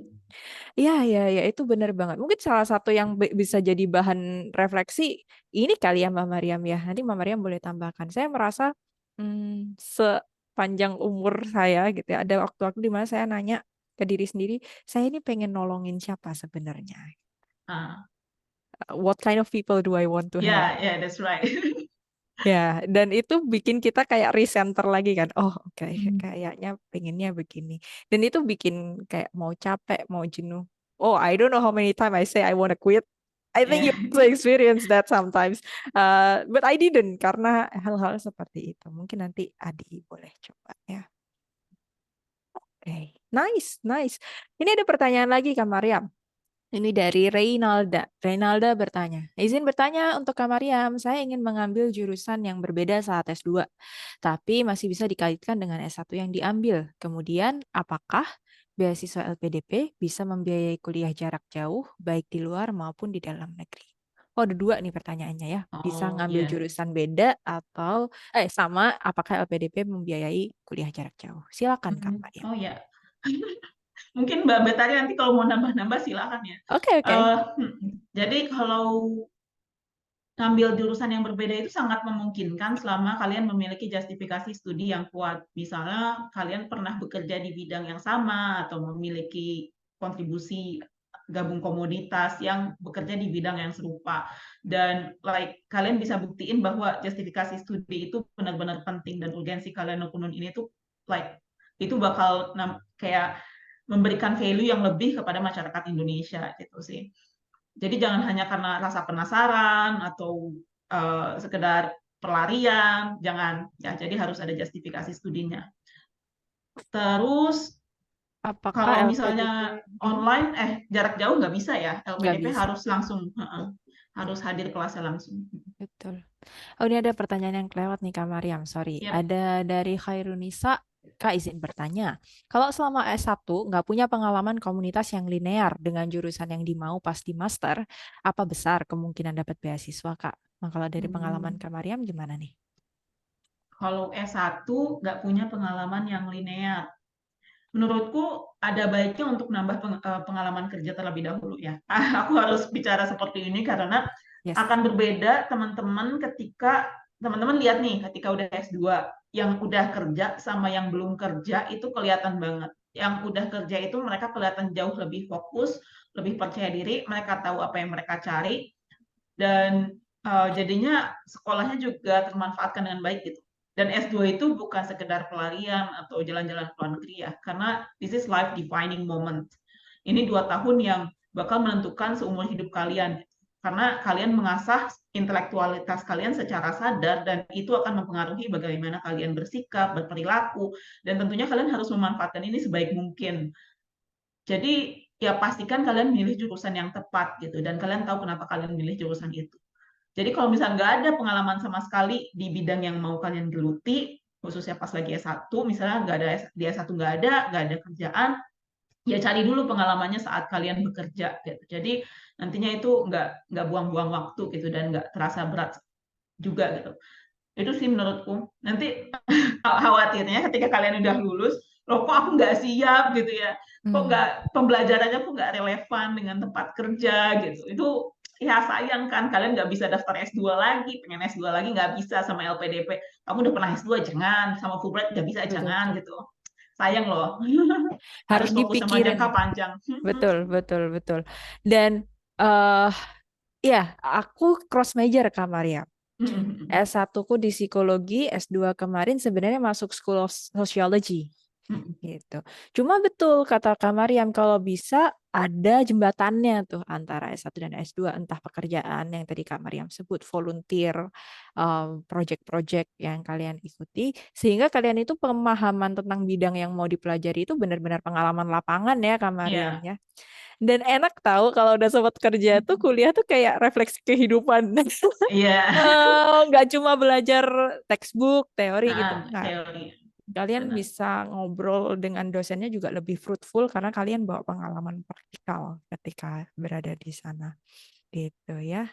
Iya, iya, ya itu benar banget. Mungkin salah satu yang bisa jadi bahan refleksi ini kali ya Mbak Mariam ya. Nanti Mbak Mariam boleh tambahkan. Saya merasa sepanjang umur saya gitu ya, ada waktu-waktu di mana saya nanya ke diri sendiri, saya ini pengen nolongin siapa sebenarnya? Ah, What kind of people do I want to help? ya, ya, that's right. Ya, dan itu bikin kita kayak recenter lagi kan. Oh, oke, Hmm. kayaknya pengennya begini. Dan itu bikin kayak mau capek, mau jenuh. Oh, I don't know how many time I say I wanna quit. I think you Ya. also experience that sometimes. But I didn't karena hal-hal seperti itu. Mungkin nanti Adi boleh coba ya. Oke, nice, nice. Ini ada pertanyaan lagi Kak Mariam. Ini dari Reynalda. Reynalda bertanya, izin bertanya untuk Kak Mariam, saya ingin mengambil jurusan yang berbeda saat S2, tapi masih bisa dikaitkan dengan S1 yang diambil. Kemudian, apakah beasiswa LPDP bisa membiayai kuliah jarak jauh, baik di luar maupun di dalam negeri? Oh, ada dua nih pertanyaannya ya. Bisa Oh, ngambil ya. jurusan beda atau, sama, apakah LPDP membiayai kuliah jarak jauh? Silakan Kak Mariam. Oh, ya. Mungkin Mbak Betari nanti kalau mau nambah-nambah silakan ya. Oke, oke. Jadi kalau ngambil jurusan yang berbeda itu sangat memungkinkan selama kalian memiliki justifikasi studi yang kuat. Misalnya kalian pernah bekerja di bidang yang sama atau memiliki kontribusi gabung komoditas yang bekerja di bidang yang serupa. Dan like kalian bisa buktiin bahwa justifikasi studi itu benar-benar penting dan urgensi kalian nekunin ini tuh like itu bakal kayak memberikan value yang lebih kepada masyarakat Indonesia gitu sih. Jadi jangan hanya karena rasa penasaran atau sekedar pelarian, jangan ya. Jadi harus ada justifikasi studinya. Terus Apakah kalau misalnya LPDP online, jarak jauh nggak bisa ya. nggak LPDP bisa? harus langsung, harus hadir kelasnya langsung. Betul. Oh, ini ada pertanyaan yang kelewat nih Kak Mariam, sorry. Yap. Ada dari Khairunisa, Kak izin bertanya. Kalau selama S1 nggak punya pengalaman komunitas yang linear dengan jurusan yang dimau pas di master, apa besar kemungkinan dapat beasiswa, Kak? Nah, kalau dari pengalaman Hmm. Kak Mariam gimana nih? Kalau S1 nggak punya pengalaman yang linear, menurutku ada baiknya untuk nambah pengalaman kerja terlebih dahulu ya. Aku harus bicara seperti ini karena Yes. akan berbeda teman-teman ketika teman-teman lihat nih ketika udah S2, yang udah kerja sama yang belum kerja itu kelihatan banget. Yang udah kerja itu mereka kelihatan jauh lebih fokus, lebih percaya diri, mereka tahu apa yang mereka cari, dan jadinya sekolahnya juga termanfaatkan dengan baik gitu. Dan S2 itu bukan sekedar pelarian atau jalan-jalan ke luar negeri ya, karena this is life defining moment. Ini 2 tahun yang bakal menentukan seumur hidup kalian, karena kalian mengasah intelektualitas kalian secara sadar, dan itu akan mempengaruhi bagaimana kalian bersikap, berperilaku, dan tentunya kalian harus memanfaatkan ini sebaik mungkin. Jadi ya pastikan kalian milih jurusan yang tepat gitu, dan kalian tahu kenapa kalian milih jurusan itu. Jadi kalau misalnya nggak ada pengalaman sama sekali di bidang yang mau kalian geluti, khususnya pas lagi S1, misalnya nggak ada di S1 nggak ada kerjaan, ya cari dulu pengalamannya saat kalian bekerja gitu. Jadi nantinya itu nggak buang-buang waktu gitu, dan nggak terasa berat juga gitu. Itu sih menurutku. Nanti khawatirnya ketika kalian udah lulus, loh kok aku nggak siap gitu ya, kok Hmm, nggak, pembelajarannya kok nggak relevan dengan tempat kerja gitu. Itu ya sayang kan, kalian nggak bisa daftar S2 lagi, pengen S2 lagi nggak bisa sama LPDP. Kamu udah pernah S2 jangan, sama Fulbright nggak bisa betul, jangan betul. gitu. Sayang loh. Harus Harus fokus sama dipikirin. jangka panjang. Betul, betul, betul. Dan eh ya, aku cross major Kak Mariam. S1 ku di psikologi, S2 kemarin sebenarnya masuk School of Sociology gitu. Cuma betul kata Kak Mariam, kalau bisa ada jembatannya tuh antara S1 dan S2, entah pekerjaan yang tadi Kak Mariam sebut, volunteer, project-project yang kalian ikuti, sehingga kalian itu pemahaman tentang bidang yang mau dipelajari itu benar-benar pengalaman lapangan ya Kak Mariam Iya. ya. Dan enak tahu kalau udah sempat kerja tuh kuliah tuh kayak refleksi kehidupan. Iya. Nggak cuma belajar textbook, teori gitu. Nggak. Teori. Kalian Benar. bisa ngobrol dengan dosennya juga lebih fruitful karena kalian bawa pengalaman praktikal ketika berada di sana. Gitu ya.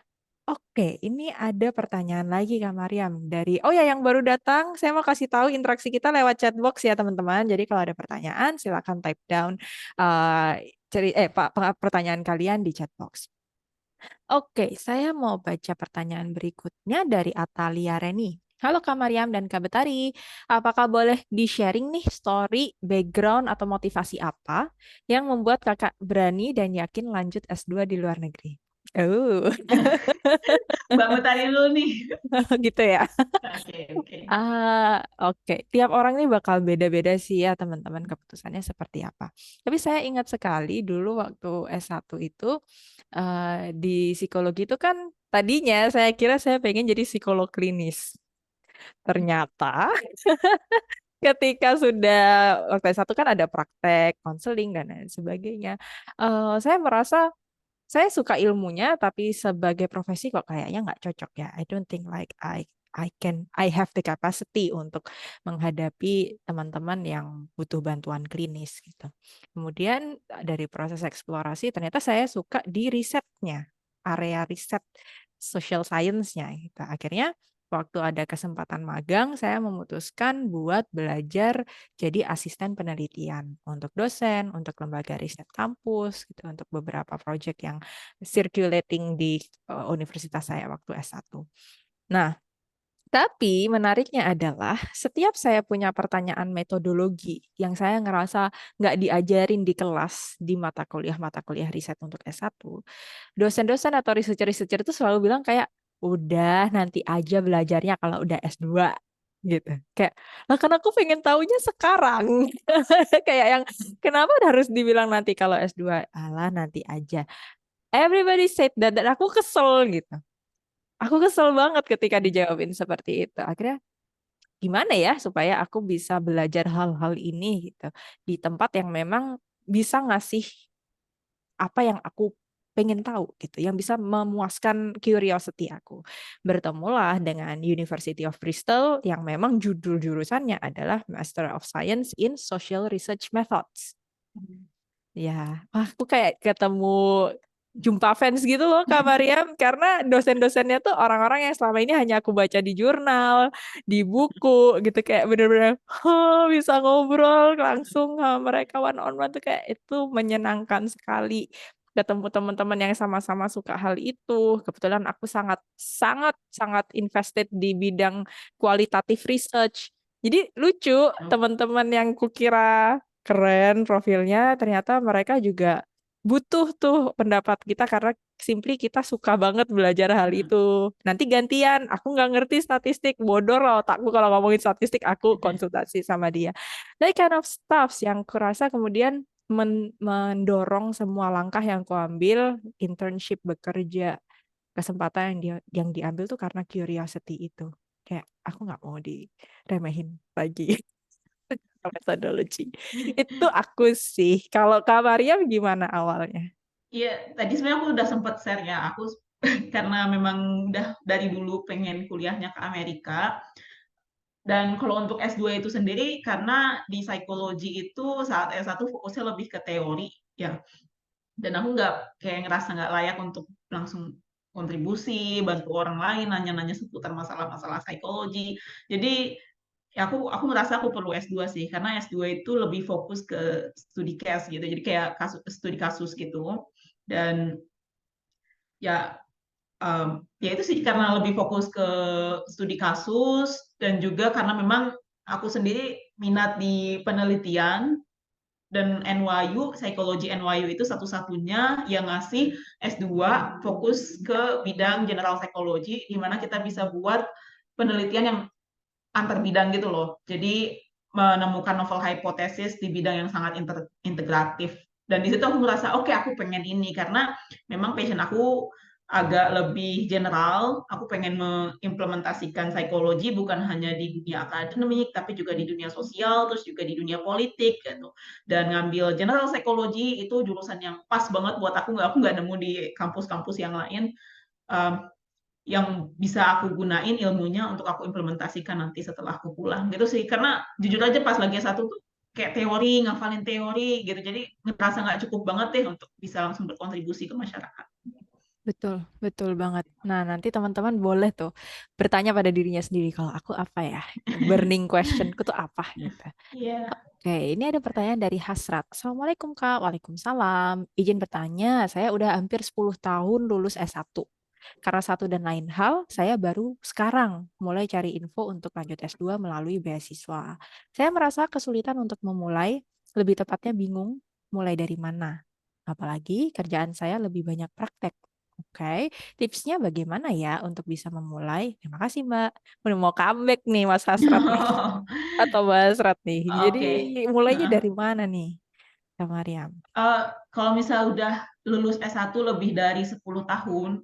Oke, ini ada pertanyaan lagi Kak Mariam dari oh ya yang baru datang, saya mau kasih tahu interaksi kita lewat chatbox ya teman-teman. Jadi kalau ada pertanyaan silakan type down pertanyaan kalian di chatbox. Oke, saya mau baca pertanyaan berikutnya dari Atalia Reni. Halo Kak Mariam dan Kak Betari, apakah boleh di-sharing nih story, background, atau motivasi apa yang membuat kakak berani dan yakin lanjut S2 di luar negeri? Oh, Mbak Mutari dulu nih. gitu ya. Oke, oke. Oke. Tiap orang ini bakal beda-beda sih ya teman-teman keputusannya seperti apa. Tapi saya ingat sekali dulu waktu S1 itu di psikologi itu kan tadinya saya kira saya pengen jadi psikolog klinis. Ternyata ketika sudah waktu S1 kan ada praktek, konseling dan lain sebagainya. Saya merasa saya suka ilmunya, tapi sebagai profesi kok kayaknya nggak cocok ya. I don't think like I have the capacity untuk menghadapi teman-teman yang butuh bantuan klinis gitu. Kemudian dari proses eksplorasi ternyata saya suka di risetnya, area riset social science-nya gitu. Akhirnya waktu ada kesempatan magang, saya memutuskan buat belajar jadi asisten penelitian untuk dosen, untuk lembaga riset kampus, gitu, untuk beberapa proyek yang circulating di universitas saya waktu S1. Nah, tapi menariknya adalah setiap saya punya pertanyaan metodologi yang saya ngerasa nggak diajarin di kelas di mata kuliah riset untuk S1, dosen-dosen atau researcher-researcher itu selalu bilang kayak, udah nanti aja belajarnya kalau udah S2 gitu. Kayak, lah kan aku pengen taunya sekarang. Kayak yang kenapa harus dibilang nanti kalau S2? Alah nanti aja. Everybody said that dan aku kesel gitu. Aku kesel banget ketika dijawabin seperti itu. Akhirnya gimana ya supaya aku bisa belajar hal-hal ini gitu di tempat yang memang bisa ngasih apa yang aku pengen tahu gitu, yang bisa memuaskan curiosity aku. Bertemulah dengan University of Bristol yang memang judul jurusannya adalah Master of Science in Social Research Methods. Ya, wah, aku kayak ketemu jumpa fans gitu loh Kak Mariam, karena dosen-dosennya tuh orang-orang yang selama ini hanya aku baca di jurnal, di buku gitu, kayak bener-bener bisa ngobrol langsung sama mereka one on one tuh kayak itu menyenangkan sekali. Ketemu teman-teman yang sama-sama suka hal itu. Kebetulan aku sangat sangat sangat invested di bidang kualitatif research. Jadi lucu, teman-teman yang kukira keren profilnya, ternyata mereka juga butuh tuh pendapat kita karena simply kita suka banget belajar hal itu. Nanti gantian, aku nggak ngerti statistik, bodoh lah otakku kalau ngomongin statistik, aku konsultasi sama dia. That kind of stuff yang kurasa kemudian mendorong semua langkah yang kuambil, internship, bekerja, kesempatan yang diambil tuh karena curiosity itu. Kayak aku nggak mau diremehin lagi. Methodology. Itu aku sih. Kalau Kak Maria gimana awalnya? Iya, tadi sebenarnya aku udah sempat share ya, aku karena memang udah dari dulu pengen kuliahnya ke Amerika. Dan kalau untuk S2 itu sendiri, karena di psikologi itu saat S1 fokusnya lebih ke teori, ya. Dan aku nggak kayak ngerasa nggak layak untuk langsung kontribusi, bantu orang lain, nanya-nanya seputar masalah-masalah psikologi. Jadi ya aku merasa aku perlu S2 sih, karena S2 itu lebih fokus ke studi case gitu, jadi kayak studi kasus gitu. Dan ya ya itu sih karena lebih fokus ke studi kasus dan juga karena memang aku sendiri minat di penelitian dan NYU, psikologi NYU itu satu-satunya yang ngasih S2 fokus ke bidang general psychology di mana kita bisa buat penelitian yang antar bidang gitu loh. Jadi menemukan novel hypothesis di bidang yang sangat integratif. Dan di situ aku merasa, oke, aku pengen ini karena memang passion aku agak lebih general. Aku pengen mengimplementasikan psikologi bukan hanya di dunia akademik, tapi juga di dunia sosial, terus juga di dunia politik gitu. Dan ngambil general psychology itu jurusan yang pas banget buat aku nggak nemu di kampus-kampus yang lain. Um, yang bisa aku gunain ilmunya untuk aku implementasikan nanti setelah aku pulang gitu sih, karena jujur aja pas lagi satu tuh kayak teori, ngafalin teori gitu, jadi ngerasa nggak cukup banget deh untuk bisa langsung berkontribusi ke masyarakat. Betul, betul banget. Nah, nanti teman-teman boleh tuh bertanya pada dirinya sendiri kalau aku apa ya? Burning questionku tuh apa gitu. Iya. Oke, ini ada pertanyaan dari Hasrat. Assalamualaikum Kak, Waalaikumsalam. Izin bertanya, saya udah hampir 10 tahun lulus S1. Karena satu dan lain hal, saya baru sekarang mulai cari info untuk lanjut S2 melalui beasiswa. Saya merasa kesulitan untuk memulai, lebih tepatnya bingung mulai dari mana. Apalagi kerjaan saya lebih banyak praktek. Oke, tipsnya bagaimana ya untuk bisa memulai? Terima kasih Mbak. Udah mau comeback nih Mas Hasrat nih. Atau Mbak Hasrat nih. Jadi Oke. mulainya Heeh. dari mana nih, Kak Mariam? Eh, kalau misal udah lulus S1 lebih dari 10 tahun,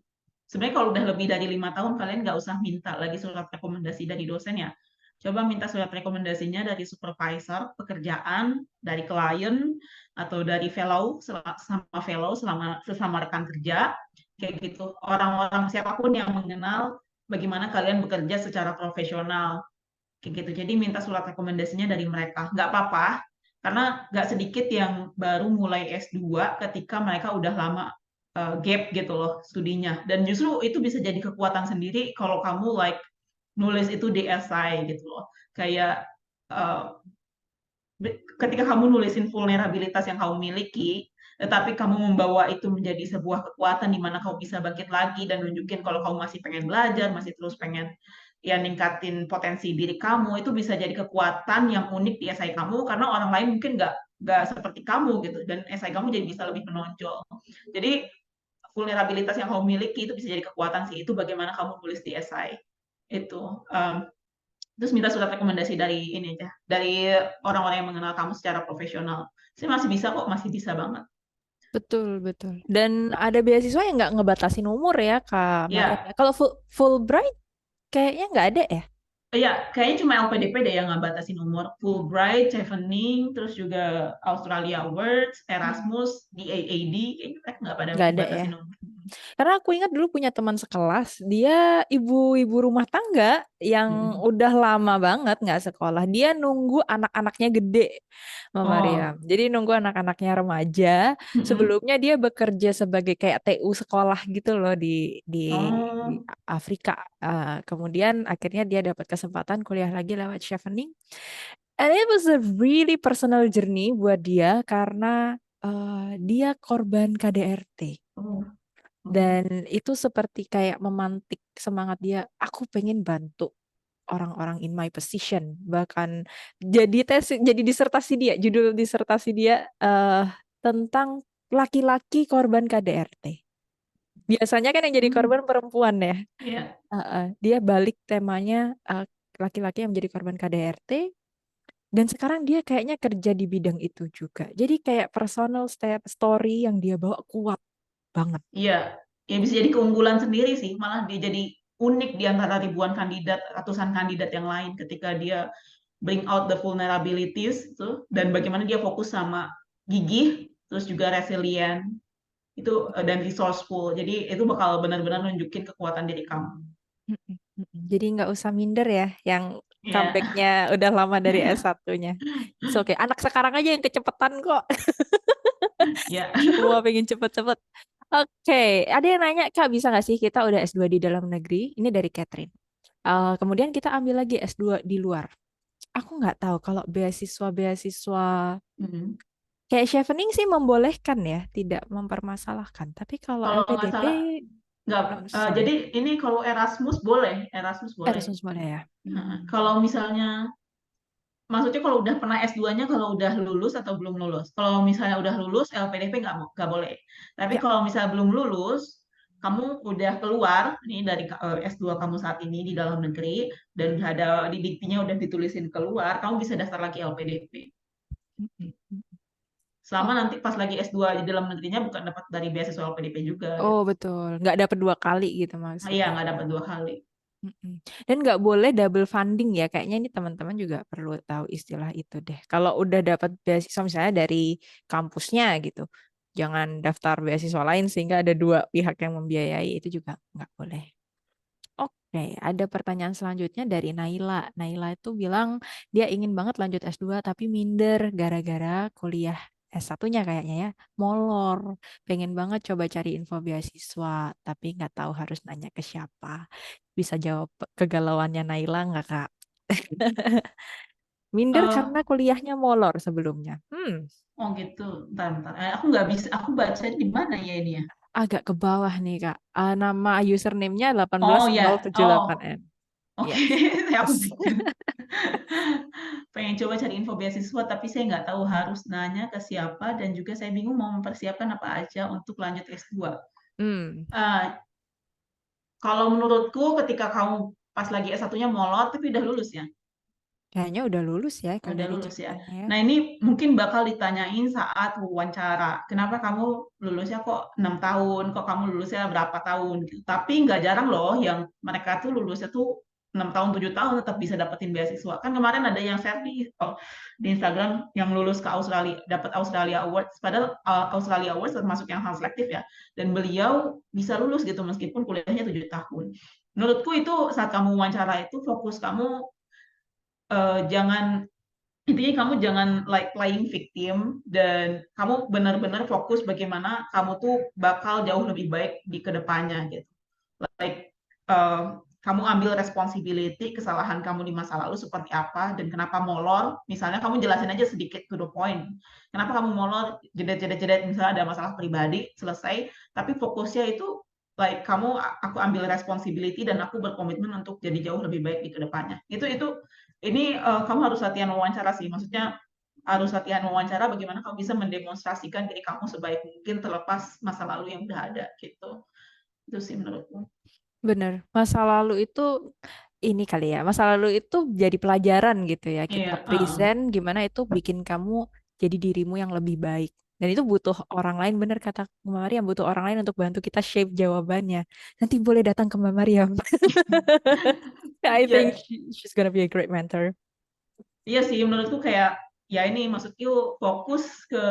sebenarnya kalau udah lebih dari 5 tahun, kalian nggak usah minta lagi surat rekomendasi dari dosen ya. Coba minta surat rekomendasinya dari supervisor pekerjaan, dari klien, atau dari fellow, sama fellow selama sesama rekan kerja, kayak gitu. Orang-orang siapapun yang mengenal bagaimana kalian bekerja secara profesional, kayak gitu. Jadi minta surat rekomendasinya dari mereka. Nggak apa-apa, karena nggak sedikit yang baru mulai S2 ketika mereka udah lama gap gitu loh studinya. Dan justru itu bisa jadi kekuatan sendiri kalau kamu like nulis itu di esai gitu loh. Kayak uh, ketika kamu nulisin vulnerabilitas yang kamu miliki, tetapi kamu membawa itu menjadi sebuah kekuatan di mana kamu bisa bangkit lagi dan nunjukin kalau kamu masih pengen belajar, masih terus pengen ya ningkatin potensi diri kamu, itu bisa jadi kekuatan yang unik di esai kamu karena orang lain mungkin nggak seperti kamu gitu, dan esai kamu jadi bisa lebih menonjol. Jadi vulnerabilitas yang kamu miliki itu bisa jadi kekuatan sih. Itu bagaimana kamu nulis di esai itu. Terus minta surat rekomendasi dari ini aja, dari orang-orang yang mengenal kamu secara profesional. Saya masih bisa kok, masih bisa banget. Betul, betul. Dan ada beasiswa yang nggak ngebatasin umur ya, Kak Mariam. Ya, Kalau Fulbright kayaknya nggak ada ya? ya, kayaknya cuma LPDP deh yang nggak batasin umur. Fulbright, Chevening, terus juga Australia Awards, Hmm. Erasmus, DAAD, kayaknya mereka nggak pada Nggak ada ya. batasin umur. Karena aku ingat dulu punya teman sekelas, dia ibu-ibu rumah tangga yang Mm-mm. udah lama banget nggak sekolah. Dia nunggu anak-anaknya gede, Mbak Mariam. Oh, Jadi nunggu anak-anaknya remaja. mm-mm. Sebelumnya dia bekerja sebagai kayak TU sekolah gitu loh di Oh, Afrika. Kemudian akhirnya dia dapat kesempatan kuliah lagi lewat chevening. And it was a really personal journey buat dia karena dia korban KDRT. oh, oh. Dan itu seperti kayak memantik semangat dia, aku pengen bantu orang-orang in my position. Bahkan jadi disertasi dia, judul disertasi dia tentang laki-laki korban KDRT. Biasanya kan yang jadi Hmm, korban perempuan ya. iya. Dia balik temanya laki-laki yang menjadi korban KDRT. Dan sekarang dia kayaknya kerja di bidang itu juga. Jadi kayak personal story yang dia bawa kuat banget. Iya, ya bisa jadi keunggulan sendiri sih. Malah dia jadi unik di antara ribuan kandidat, ratusan kandidat yang lain ketika dia bring out the vulnerabilities itu dan bagaimana dia fokus sama gigih, terus juga resilient itu dan resourceful. Jadi itu bakal benar-benar nunjukin kekuatan diri kamu. Mm-mm, mm-mm. Jadi nggak usah minder ya, yang Iya, comebacknya udah lama dari S1-nya. It's okay. Anak sekarang aja yang kecepatan kok. ya. Semua pengen cepet-cepet. Oke, ada yang nanya, Kak, bisa nggak sih kita udah S2 di dalam negeri? Ini dari Catherine. Kemudian kita ambil lagi S2 di luar. Aku nggak tahu kalau beasiswa-beasiswa Hmm. kayak chevening sih membolehkan ya, tidak mempermasalahkan. Tapi kalau Kalau nggak LPDP salah nggak. belum sure. Jadi ini kalau Erasmus boleh, Erasmus boleh. Erasmus boleh ya? Nah, Hmm. kalau misalnya maksudnya kalau udah pernah S2-nya kalau udah lulus atau belum lulus. Kalau misalnya udah lulus, LPDP nggak boleh. Tapi Ya. kalau misalnya belum lulus, kamu udah keluar nih dari S2 kamu saat ini di dalam negeri dan udah ada di diktinya udah ditulisin keluar, kamu bisa daftar lagi LPDP. Mm-mm. Selama Oh. nanti pas lagi S2 di dalam negerinya bukan dapat dari beasiswa LPDP juga Oh gitu. betul, nggak dapat dua kali gitu Iya, maksudnya. nggak dapat 2 kali. Mm-mm. Dan nggak boleh double funding ya, kayaknya ini teman-teman juga perlu tahu istilah itu deh. Kalau udah dapat beasiswa misalnya dari kampusnya gitu, jangan daftar beasiswa lain sehingga ada dua pihak yang membiayai, itu juga nggak boleh. Oke, ada pertanyaan selanjutnya dari Naila. Naila itu bilang dia ingin banget lanjut S2 tapi minder gara-gara kuliah S1-nya kayaknya ya, molor. Pengen banget coba cari info beasiswa, tapi nggak tahu harus nanya ke siapa. Bisa jawab kegalauannya Naila nggak, Kak? Minder Eh, karena kuliahnya molor sebelumnya. oh gitu, ntar. Aku nggak bisa, aku baca di mana ya ini ya? Agak ke bawah nih, Kak. Nama username-nya Oh ya, oh 18078N. oke, Yes. aku pikir pengen coba cari info beasiswa, tapi saya nggak tahu harus nanya ke siapa dan juga saya bingung mau mempersiapkan apa aja untuk lanjut S2. Hmm. Eh, Kalau menurutku ketika kamu pas lagi S1-nya molot tapi udah lulus ya, Kayaknya udah lulus ya kalau udah dari lulus ya. ceritanya ya. Nah ini mungkin bakal ditanyain saat wawancara. Kenapa kamu lulusnya kok 6 tahun? Kok kamu lulusnya berapa tahun? Gitu. Tapi nggak jarang loh yang mereka tuh lulusnya tuh 6 tahun, 7 tahun tetap bisa dapetin beasiswa. Kan kemarin ada yang share di Instagram yang lulus ke Australia, dapat Australia Awards. Padahal Australia Awards termasuk yang hal selektif ya. Dan beliau bisa lulus gitu meskipun kuliahnya 7 tahun. Menurutku itu saat kamu wawancara itu fokus kamu jangan intinya kamu jangan like playing victim dan kamu benar-benar fokus bagaimana kamu tuh bakal jauh lebih baik di kedepannya gitu. Like kamu ambil responsibility kesalahan kamu di masa lalu seperti apa dan kenapa molor. Misalnya kamu jelasin aja sedikit to the point. Kenapa kamu molor, jedet misalnya ada masalah pribadi selesai, tapi fokusnya itu like aku ambil responsibility dan aku berkomitmen untuk jadi jauh lebih baik di kedepannya. Itu ini kamu harus latihan wawancara sih. Maksudnya harus latihan wawancara bagaimana kamu bisa mendemonstrasikan diri kamu sebaik mungkin terlepas masa lalu yang udah ada gitu. Itu sih menurutku. Bener, masa lalu itu ini kali ya, masa lalu itu jadi pelajaran gitu ya. Kita Iya, present gimana itu bikin kamu jadi dirimu yang lebih baik. Dan itu butuh orang lain, bener kata Mbak Mariam, butuh orang lain untuk bantu kita shape jawabannya. Nanti boleh datang ke Mbak Mariam. I think iya. she's gonna be a great mentor. Iya sih, menurutku kayak ya ini maksudku fokus ke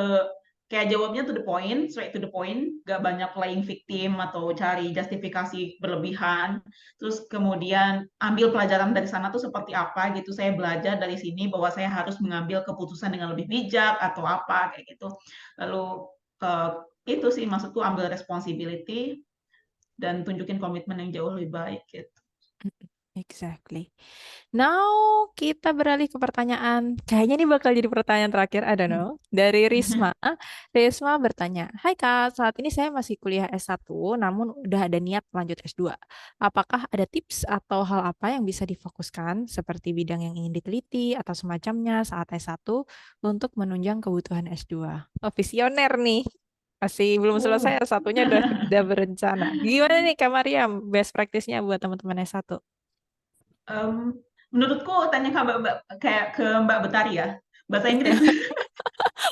kayak jawabnya to the point, straight to the point, gak banyak playing victim atau cari justifikasi berlebihan. Terus kemudian ambil pelajaran dari sana tuh seperti apa gitu. Saya belajar dari sini bahwa saya harus mengambil keputusan dengan lebih bijak atau apa kayak gitu. Lalu eh, itu sih maksudku ambil responsibility dan tunjukin komitmen yang jauh lebih baik gitu. Exactly. Now kita beralih ke pertanyaan. Kayaknya ini bakal jadi pertanyaan terakhir, I don't know. Dari Risma. Risma bertanya, Hai Kak, saat ini saya masih kuliah S1, namun udah ada niat lanjut S2. Apakah ada tips atau hal apa yang bisa difokuskan, seperti bidang yang ingin diteliti atau semacamnya saat S1 untuk menunjang kebutuhan S2? Oh, visioner nih. Masih belum Uh. selesai, S1-nya udah berencana. Gimana nih Kak Mariam, best practice-nya buat teman-teman S1? Em, menurutku tanya ke kayak ke Mbak Betari ya, bahasa Inggris.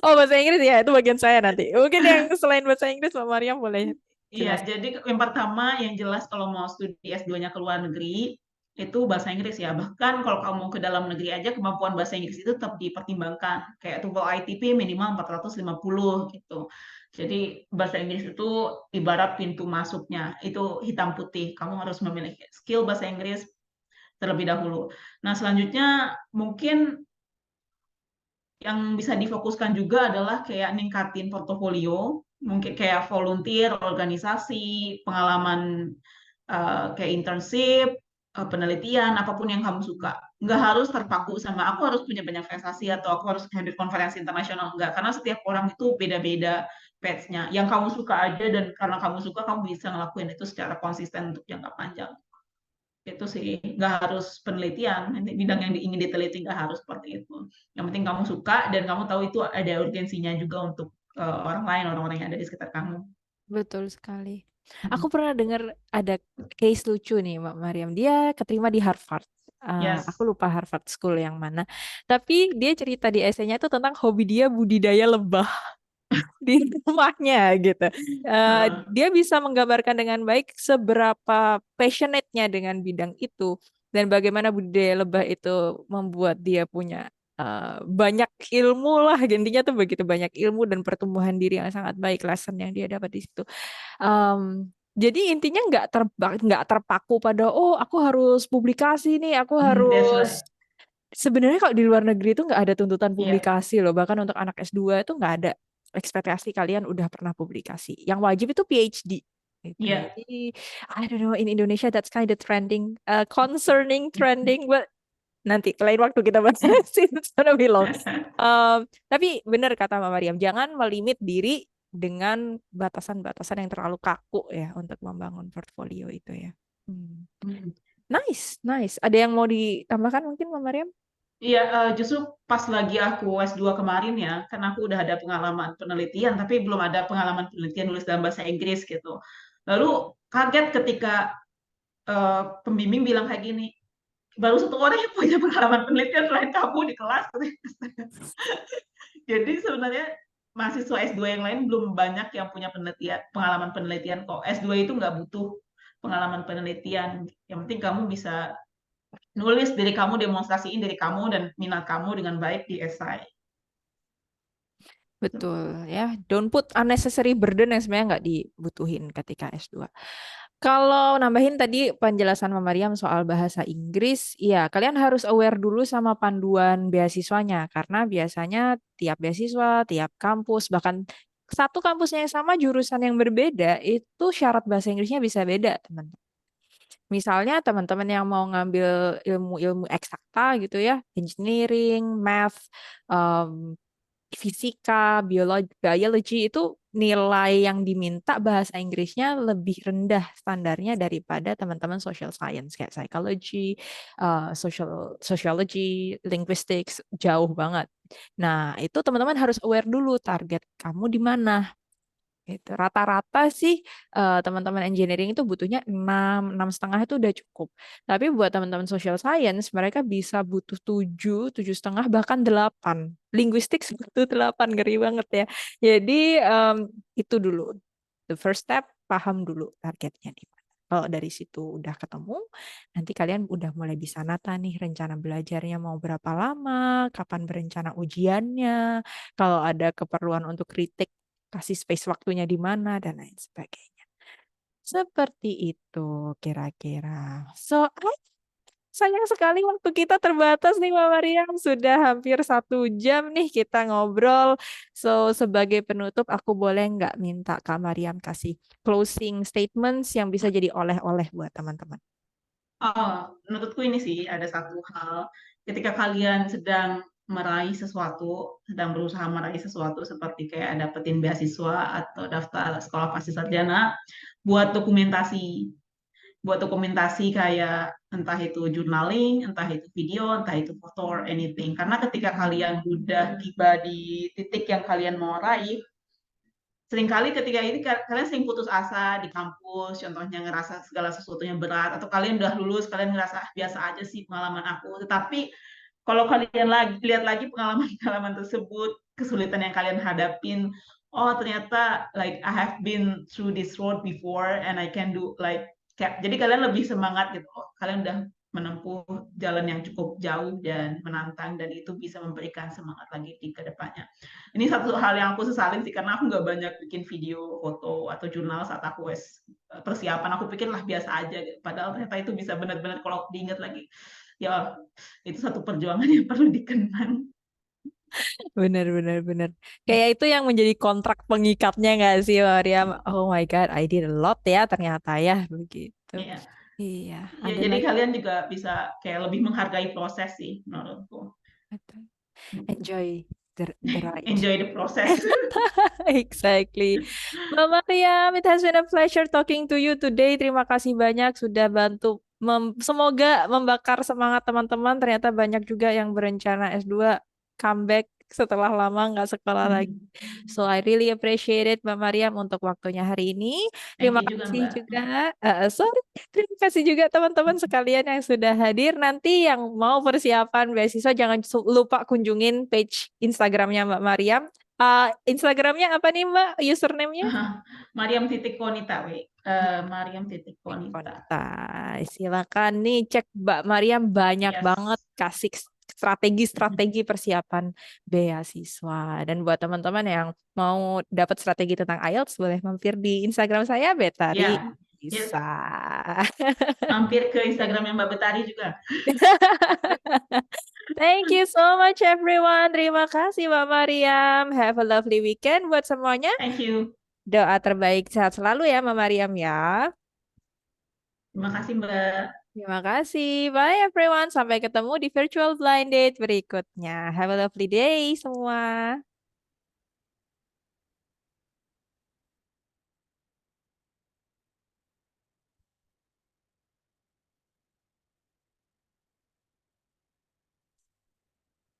Oh, bahasa Inggris ya, itu bagian saya nanti. Mungkin yang selain bahasa Inggris, Mbak Mariam boleh Iya, jelas. jadi yang pertama yang jelas kalau mau studi S2-nya ke luar negeri itu bahasa Inggris ya. Bahkan kalau kamu ke dalam negeri aja kemampuan bahasa Inggris itu tetap dipertimbangkan. Kayak TOEFL ITP minimal 450 gitu. Jadi bahasa Inggris itu ibarat pintu masuknya. Itu hitam putih. Kamu harus memiliki skill bahasa Inggris terlebih dahulu. Nah, selanjutnya mungkin yang bisa difokuskan juga adalah kayak ningkatin portofolio, mungkin kayak volunteer, organisasi, pengalaman kayak internship, penelitian, apapun yang kamu suka. Nggak harus terpaku sama aku harus punya banyak prestasi atau aku harus hadir konferensi internasional. Nggak, karena setiap orang itu beda-beda path-nya. Yang kamu suka aja dan karena kamu suka, kamu bisa ngelakuin itu secara konsisten untuk jangka panjang. Itu sih nggak harus penelitian, nanti bidang yang ingin diteliti nggak harus seperti itu. Yang penting kamu suka dan kamu tahu itu ada urgensinya juga untuk orang lain, orang-orang yang ada di sekitar kamu. Betul sekali. Aku pernah dengar ada case lucu nih, Mbak Mariam. Dia keterima di Harvard. Aku Yes. lupa Harvard School yang mana. Tapi dia cerita di esainya itu tentang hobi dia budidaya lebah di rumahnya gitu. Heeh. Dia bisa menggambarkan dengan baik seberapa passionate-nya dengan bidang itu dan bagaimana budidaya lebah itu membuat dia punya banyak ilmu lah. Intinya tuh begitu banyak ilmu dan pertumbuhan diri yang sangat baik, lesson yang dia dapat di situ. Em, jadi intinya nggak terpaku pada oh aku harus publikasi nih, aku That's harus. right. Sebenarnya kalau di luar negeri itu nggak ada tuntutan Iya, publikasi loh. Bahkan untuk anak S2 itu nggak ada ekspektasi kalian udah pernah publikasi. Yang wajib itu PhD. Gitu. iya. Jadi, I don't know, in Indonesia that's kind of trending, concerning trending, but nanti lain waktu kita bahas it's gonna be long. Tapi benar kata Mbak Mariam, jangan melimit diri dengan batasan-batasan yang terlalu kaku ya untuk membangun portfolio itu ya. Hmm. Nice, nice. Ada yang mau ditambahkan mungkin Mbak Mariam? Iya, justru pas lagi aku S2 kemarin ya, kan aku udah ada pengalaman penelitian, tapi belum ada pengalaman penelitian nulis dalam bahasa Inggris gitu. Lalu kaget ketika pembimbing bilang kayak gini, baru satu orang yang punya pengalaman penelitian selain kamu di kelas. Jadi sebenarnya mahasiswa S2 yang lain belum banyak yang punya penelitian, pengalaman penelitian kok. S2 itu nggak butuh pengalaman penelitian. Yang penting kamu bisa nulis diri kamu, demonstrasiin diri kamu dan minat kamu dengan baik di esai. Betul ya, don't put unnecessary burden yang sebenarnya nggak dibutuhin ketika S2. Kalau nambahin tadi penjelasan Mbak Mariam soal bahasa Inggris, ya kalian harus aware dulu sama panduan beasiswanya karena biasanya tiap beasiswa, tiap kampus, bahkan satu kampusnya yang sama jurusan yang berbeda itu syarat bahasa Inggrisnya bisa beda, teman-teman. Misalnya teman-teman yang mau ngambil ilmu-ilmu eksakta gitu ya, engineering, math, fisika, biologi itu nilai yang diminta bahasa Inggrisnya lebih rendah standarnya daripada teman-teman social science kayak psychology, sociology, linguistics jauh banget. Nah, itu teman-teman harus aware dulu target kamu di mana. Gitu. Rata-rata sih teman-teman engineering itu butuhnya 6,5 itu udah cukup. Tapi buat teman-teman social science, mereka bisa butuh 7,5 bahkan 8. Linguistik butuh 8, ngeri banget ya. Jadi itu dulu. The first step, paham dulu targetnya di mana. Kalau dari situ udah ketemu, nanti kalian udah mulai bisa nata nih rencana belajarnya mau berapa lama, kapan berencana ujiannya, kalau ada keperluan untuk kritik kasih space waktunya di mana dan lain sebagainya. Seperti itu kira-kira. Sayang sekali waktu kita terbatas nih Mbak Mariam. Sudah hampir 1 jam nih kita ngobrol. Sebagai penutup aku boleh nggak minta Kak Mariam kasih closing statements yang bisa jadi oleh-oleh buat teman-teman. Menurutku ini sih ada satu hal, ketika kalian sedang meraih sesuatu, sedang berusaha meraih sesuatu seperti kayak dapetin beasiswa atau daftar sekolah pasti sarjana, buat dokumentasi, buat dokumentasi kayak entah itu journaling, entah itu video, entah itu foto or anything. Karena ketika kalian udah tiba di titik yang kalian mau raih, seringkali ketika ini kalian sering putus asa di kampus, contohnya ngerasa segala sesuatunya berat, atau kalian udah lulus, kalian ngerasa "Ah, biasa aja sih pengalaman aku." Tetapi kalau kalian lihat lagi pengalaman-pengalaman tersebut, kesulitan yang kalian hadapin, oh ternyata like I have been through this road before and I can do like jadi kalian lebih semangat gitu. Oh, kalian udah menempuh jalan yang cukup jauh dan menantang dan itu bisa memberikan semangat lagi di kedepannya. Ini satu hal yang aku sesalin sih karena aku nggak banyak bikin video, foto atau jurnal saat aku persiapan. Aku pikir lah biasa aja, gitu. Padahal ternyata itu bisa benar-benar kalau diingat lagi, ya itu satu perjuangan yang perlu dikenang. Bener, bener, bener. Kayak itu yang menjadi kontrak pengikatnya nggak sih, Mariam? Oh my God, I did a lot ya ternyata ya, begitu. Iya, Iya, ya ada jadi lagi. kalian juga bisa kayak lebih menghargai proses sih menurutku. Enjoy the ride. Enjoy the process. Exactly. Mbak Mariam, it has been a pleasure talking to you today. Terima kasih banyak sudah bantu. Semoga membakar semangat teman-teman. Ternyata banyak juga yang berencana S2 comeback setelah lama nggak sekolah lagi. So I really appreciate it Mbak Mariam untuk waktunya hari ini. Thank Terima you juga kasih Mbak. juga. Sorry, terima kasih juga teman-teman sekalian yang sudah hadir. Nanti yang mau persiapan beasiswa jangan lupa kunjungin page Instagramnya Mbak Mariam. Instagramnya apa nih Mbak? Username-nya? Mariam titik Konita, Mariam titik Konita. Konita. Silakan nih cek Mbak Mariam banyak banget Yes. kasih strategi-strategi persiapan beasiswa. Dan buat teman-teman yang mau dapat strategi tentang IELTS boleh mampir di Instagram saya Betari Ya, yes. bisa. Mampir ke Instagramnya Mbak Betari juga. Thank you so much everyone. Terima kasih Mbak Mariam. Have a lovely weekend buat semuanya. Thank you. Doa terbaik sehat selalu ya Mbak Mariam ya. Terima kasih Mbak. Terima kasih. Bye everyone. Sampai ketemu di virtual blind date berikutnya. Have a lovely day semua.